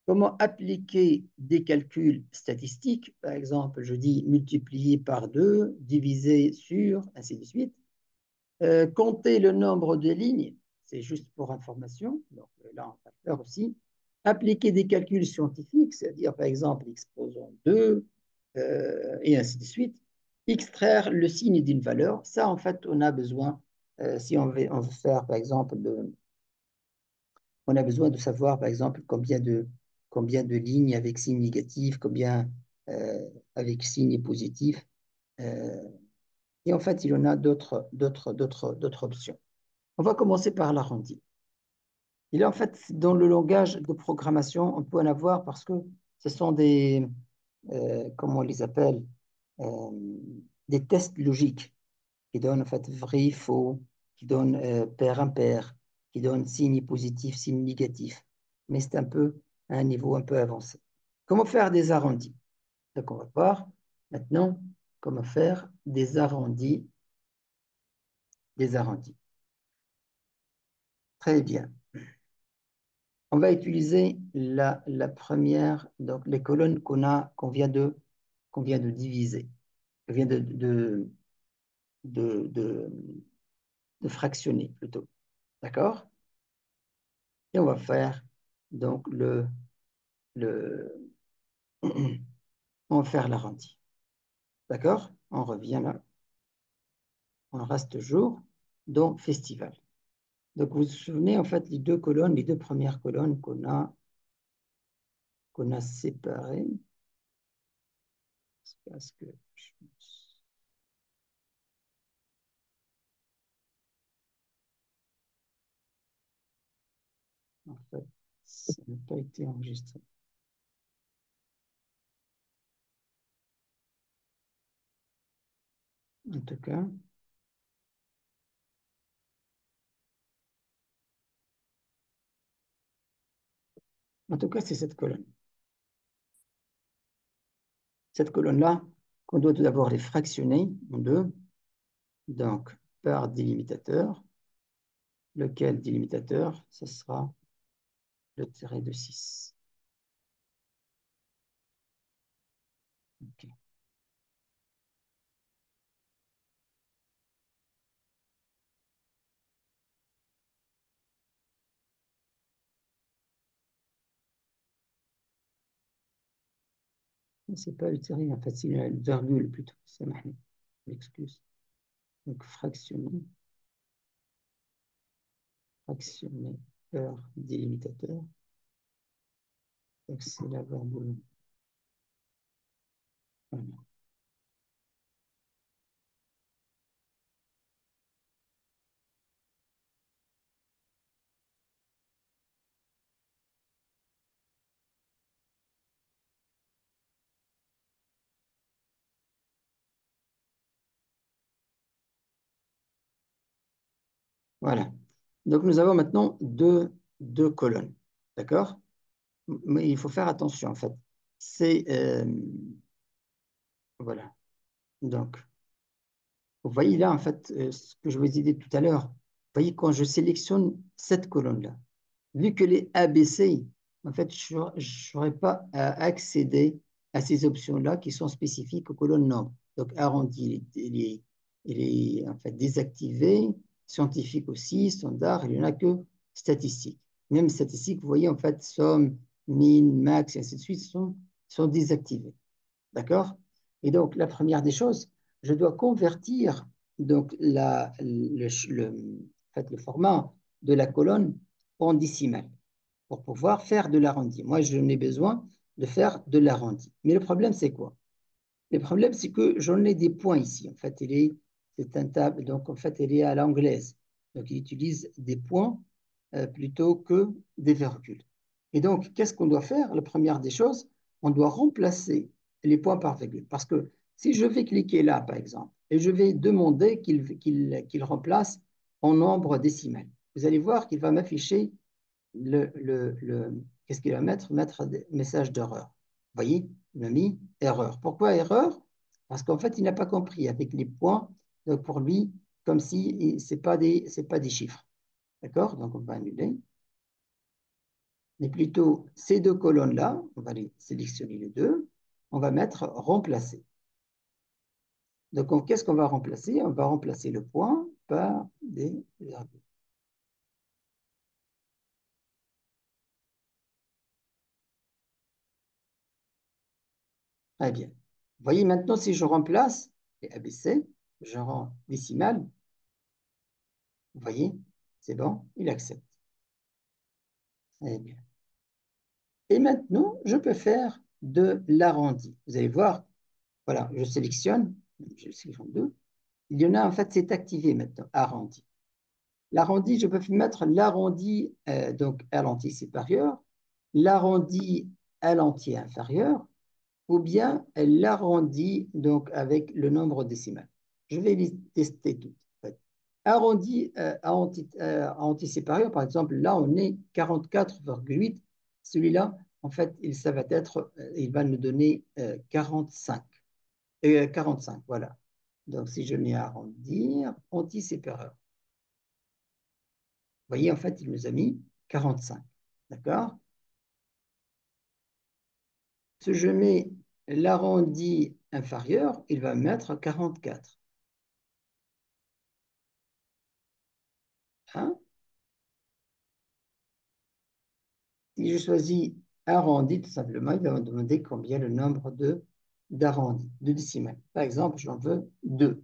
Comment appliquer des calculs statistiques, par exemple, je dis multiplier par 2, diviser sur, ainsi de suite. Compter le nombre de lignes, c'est juste pour information, donc là on va le faire aussi. Appliquer des calculs scientifiques, c'est-à-dire par exemple exposant 2, et ainsi de suite. Extraire le signe d'une valeur, ça en fait on a besoin, si on veut faire par exemple on a besoin de savoir, par exemple, combien de lignes avec signe négatif, combien avec signe positif. Euh, et en fait, il y en a d'autres options. On va commencer par l'arrondi. Il est en fait, dans le langage de programmation, on peut en avoir parce que ce sont des, comment on les appelle, euh, des tests logiques qui donne en fait vrai, faux, qui donne pair, impair, qui donne signe positif, signe négatif. Mais c'est un peu à un niveau un peu avancé. Comment faire des arrondis? Donc on va voir maintenant comment faire des arrondis, des arrondis. Très bien. On va utiliser la première, donc les colonnes qu'on vient de diviser, qu'on vient de, de fractionner plutôt. D'accord? Et on va faire donc le on va faire l'arrondi. D'accord? On revient là. On reste toujours dans festival. Donc vous vous souvenez en fait les deux colonnes, les deux premières colonnes qu'on a séparées. Parce que en fait ça n'a pas été enregistré. En tout cas, c'est cette colonne. Cette colonne-là, qu'on doit tout d'abord les fractionner en deux, donc par délimitateur, lequel délimitateur, ce sera le tiret de 6. Okay. C'est pas le tiret, en fait, c'est une virgule plutôt. C'est l'excuse. Donc fractionner par délimitateur. Donc c'est la virgule. Voilà. Voilà. Donc, nous avons maintenant deux colonnes. D'accord? Mais il faut faire attention, en fait. C'est, voilà. Donc, vous voyez là, en fait, ce que je vous ai dit tout à l'heure. Vous voyez, quand je sélectionne cette colonne-là, vu que les ABC, en fait, je n'aurais pas à accéder à ces options-là qui sont spécifiques aux colonnes nombres. Donc, arrondi, il est en fait désactivé, scientifique aussi, standard, il n'y en a que statistique. Même statistique, vous voyez, en fait, somme, min, max, et ainsi de suite, sont désactivés. D'accord? Et donc, la première des choses, je dois convertir donc en fait, le format de la colonne en décimale pour pouvoir faire de l'arrondi. Moi, je n'ai besoin de faire de l'arrondi. Mais le problème, c'est quoi? Le problème, c'est que j'en ai des points ici. En fait, c'est un table, donc en fait, elle est à l'anglaise. Donc, il utilise des points plutôt que des virgules. Et donc, qu'est-ce qu'on doit faire? La première des choses, on doit remplacer les points par virgule. Parce que si je vais cliquer là, par exemple, et je vais demander qu'il remplace en nombre décimal, vous allez voir qu'il va m'afficher qu'est-ce qu'il va mettre? Mettre des messages d'erreur. Vous voyez, il m'a mis erreur. Pourquoi erreur? Parce qu'en fait, il n'a pas compris avec les points. Donc pour lui, comme si ce n'est pas des chiffres. D'accord? Donc on va annuler. Mais plutôt ces deux colonnes-là, on va les sélectionner les deux. On va mettre remplacer. Donc qu'est-ce qu'on va remplacer? On va remplacer le point par des virgules. Très bien. Vous voyez maintenant, si je remplace les ABC, je rends décimal. Vous voyez, c'est bon, il accepte. Très bien. Et maintenant, je peux faire de l'arrondi. Vous allez voir, voilà, je sélectionne deux. Il y en a, en fait, c'est activé maintenant, arrondi. L'arrondi, je peux mettre l'arrondi donc à l'entier supérieur, l'arrondi à l'entier inférieur, ou bien l'arrondi donc avec le nombre décimal. Je vais les tester toutes. En fait. Arrondi à anti-supérieur, par exemple, là, on est 44,8. Celui-là, en fait, il va nous donner 45. 45, voilà. Donc, si je mets arrondir, anti-supérieur. Vous voyez, en fait, il nous a mis 45. D'accord? Si je mets l'arrondi inférieur, il va mettre 44. Hein? Si je choisis arrondi, tout simplement, il va me demander combien le nombre d'arrondis, de décimales. Par exemple, j'en veux 2.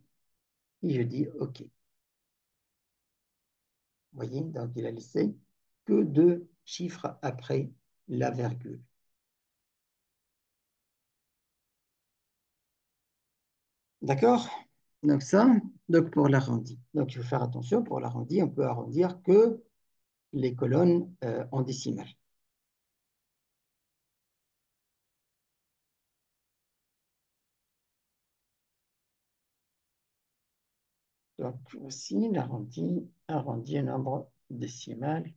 Et je dis OK. Vous voyez, donc il a laissé que 2 chiffres après la virgule. D'accord? Donc ça, donc pour l'arrondi. Donc il faut faire attention, pour l'arrondi, on peut arrondir que les colonnes en décimales. Donc voici l'arrondi, arrondi un nombre décimal.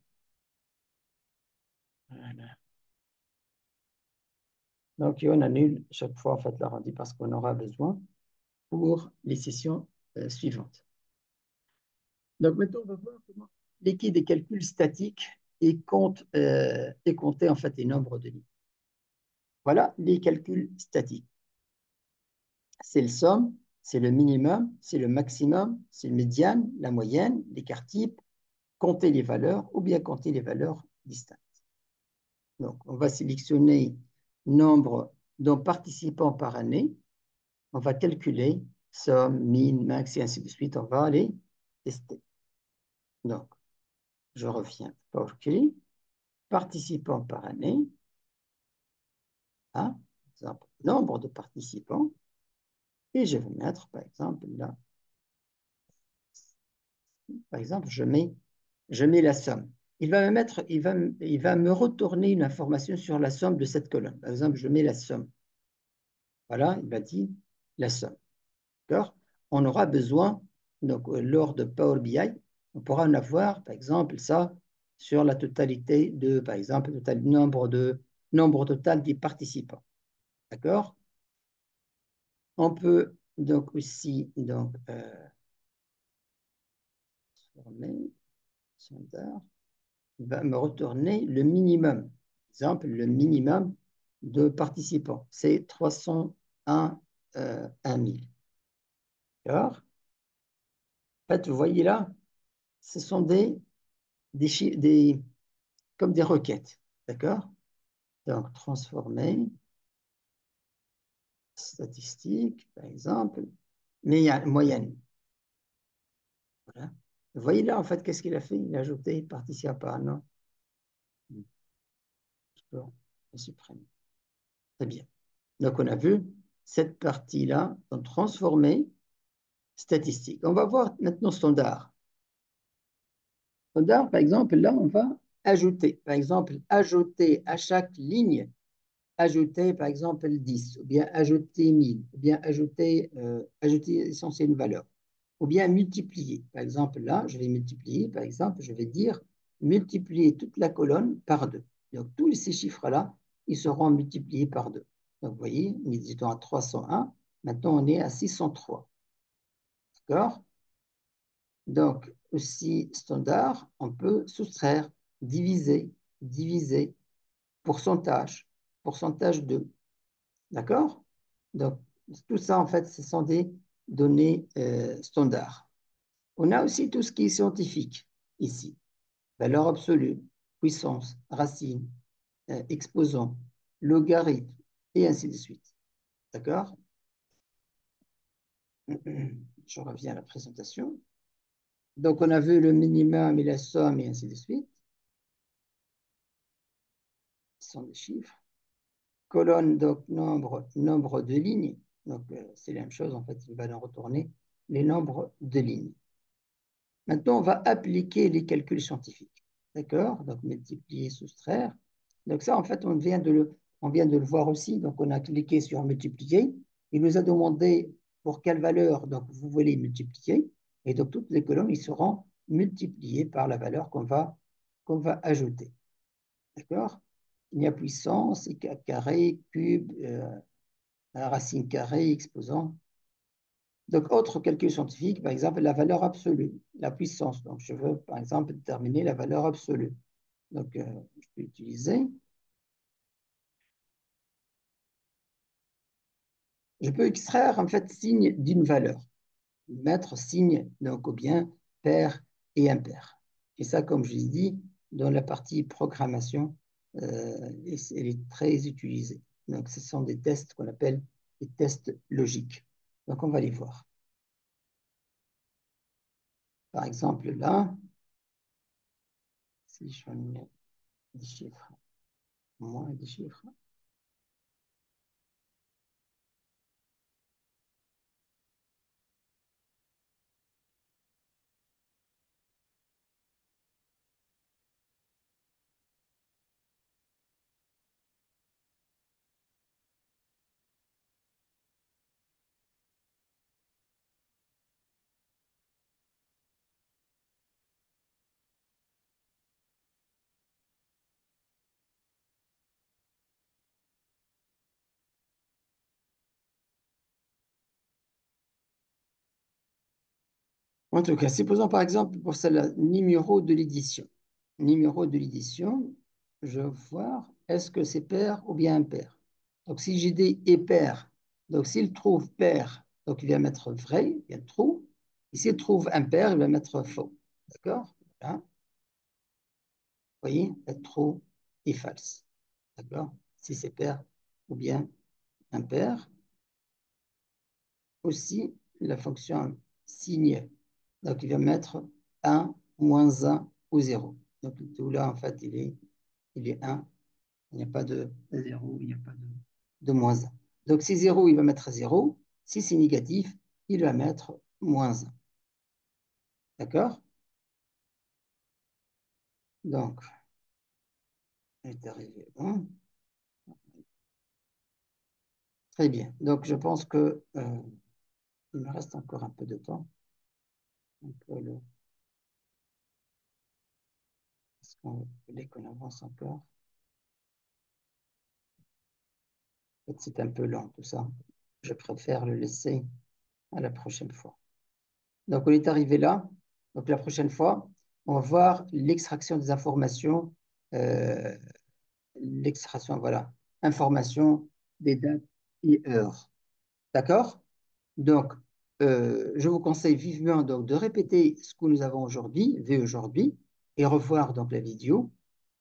Voilà. Donc on annule chaque fois en fait l'arrondi parce qu'on aura besoin pour les sessions suivantes. Donc maintenant, on va voir comment l'équipe des calculs statiques et compter en fait les nombres de niveaux. Voilà les calculs statiques. C'est le somme, c'est le minimum, c'est le maximum, c'est le médiane, la moyenne, l'écart type, compter les valeurs ou bien compter les valeurs distinctes. Donc, on va sélectionner nombre de participants par année. On va calculer somme, min, max et ainsi de suite. On va aller tester. Donc, je reviens. OK. Participants par année. Hein, par exemple, nombre de participants. Et je vais mettre, par exemple, là. Par exemple, je mets la somme. Il va me retourner une information sur la somme de cette colonne. Par exemple, je mets la somme. Voilà, il va dire la somme. D'accord? On aura besoin, donc, lors de Power BI, On pourra en avoir, par exemple, ça sur la totalité de, par exemple, le nombre total des participants. D'accord? On peut donc aussi former standard va me retourner le minimum. Par exemple, le minimum de participants, c'est 301 000. D'accord? En fait, vous voyez là, ce sont comme des requêtes. D'accord? Donc, transformer, statistique, par exemple, moyenne. Voilà. Vous voyez là, en fait, qu'est-ce qu'il a fait? Il a ajouté participant, non? Je supprime. Très bien. Donc, on a vu cette partie-là, donc transformer statistique. On va voir maintenant standard. Standard, par exemple, là, on va ajouter. Par exemple, ajouter à chaque ligne, ajouter, par exemple, 10, ou bien ajouter 1000, ou bien ajouter essentiellement une valeur, ou bien multiplier. Par exemple, là, je vais multiplier, par exemple, je vais dire multiplier toute la colonne par 2. Donc, tous ces chiffres-là, ils seront multipliés par 2. Donc, vous voyez, nous étions à 301, maintenant on est à 603. D'accord? Donc, aussi standard, on peut soustraire, diviser, pourcentage, pourcentage de. D'accord? Donc, tout ça, en fait, ce sont des données standards. On a aussi tout ce qui est scientifique ici. Valeur absolue, puissance, racine, exposant, logarithme, et ainsi de suite. D'accord? Je reviens à la présentation. Donc, on a vu le minimum et la somme, et ainsi de suite. Ce sont des chiffres. Colonne, donc nombre de lignes. Donc, c'est la même chose, en fait, il va en retourner les nombres de lignes. Maintenant, on va appliquer les calculs scientifiques. D'accord? Donc, multiplier, soustraire. Donc, ça, en fait, on vient de le voir aussi. Donc, on a cliqué sur multiplier. Il nous a demandé pour quelle valeur donc, vous voulez multiplier. Et donc, toutes les colonnes, ils seront multipliées par la valeur qu'on va ajouter. D'accord? Il y a puissance, carré, cube, racine carrée, exposant. Donc, autre calcul scientifique, par exemple, la valeur absolue, la puissance. Donc, je veux, par exemple, déterminer la valeur absolue. Donc, je peux utiliser. Je peux extraire, en fait, signe d'une valeur. Mettre signe, donc, ou bien pair et impair. Et ça, comme je l'ai dit, dans la partie programmation, elle est très utilisée. Donc, ce sont des tests qu'on appelle des tests logiques. Donc, on va les voir. Par exemple, là, si je mets des chiffres, moins des chiffres, en tout cas, supposons par exemple pour celle-là, numéro de l'édition. Numéro de l'édition, je vais voir est-ce que c'est pair ou bien impair. Donc si j'ai dit et pair, donc s'il trouve pair, donc il va mettre vrai, il y a true. Et s'il trouve impair, il va mettre faux. D'accord? Voilà. Vous voyez, true et false. D'accord? Si c'est pair ou bien impair. Aussi, la fonction signe. Donc, il va mettre 1, moins 1 ou 0. Donc, tout là, en fait, il est 1. Il n'y a pas de 0, il n'y a pas de moins 1. Donc, si 0, il va mettre 0. Si c'est négatif, il va mettre moins 1. D'accord? Donc, on est arrivé bon. Très bien. Donc, je pense que il me reste encore un peu de temps. On peut Vous voulez qu'on avance encore? C'est un peu lent tout ça. Je préfère le laisser à la prochaine fois. Donc, on est arrivé là. Donc, la prochaine fois, on va voir l'extraction des informations, l'extraction, voilà, information des dates et heures. D'accord? Donc, je vous conseille vivement donc, de répéter ce que nous avons aujourd'hui, vu aujourd'hui, et revoir donc la vidéo,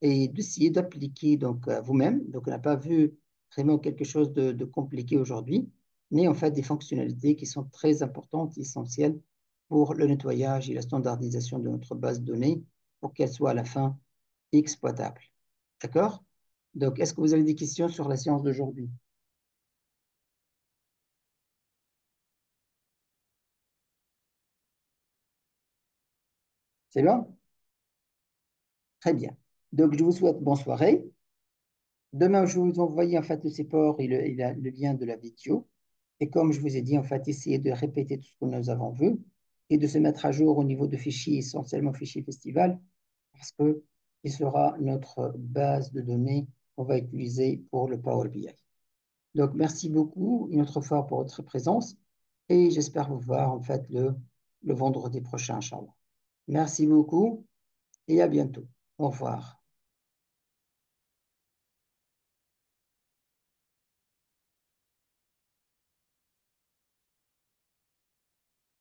et d'essayer d'appliquer donc à vous-même. Donc, on n'a pas vu vraiment quelque chose de compliqué aujourd'hui, mais en fait des fonctionnalités qui sont très importantes, essentielles pour le nettoyage et la standardisation de notre base de données pour qu'elle soit à la fin exploitable. D'accord? Donc, est-ce que vous avez des questions sur la séance d'aujourd'hui? C'est bon? Très bien. Donc, je vous souhaite bonne soirée. Demain, je vais vous envoyer en fait le support et le lien de la vidéo. Et comme je vous ai dit, en fait, essayez de répéter tout ce que nous avons vu et de se mettre à jour au niveau de fichiers, essentiellement fichiers festival, parce que il sera notre base de données qu'on va utiliser pour le Power BI. Donc, merci beaucoup une autre fois pour votre présence et j'espère vous voir en fait le vendredi prochain, Inch'Allah. Merci beaucoup et à bientôt. Au revoir.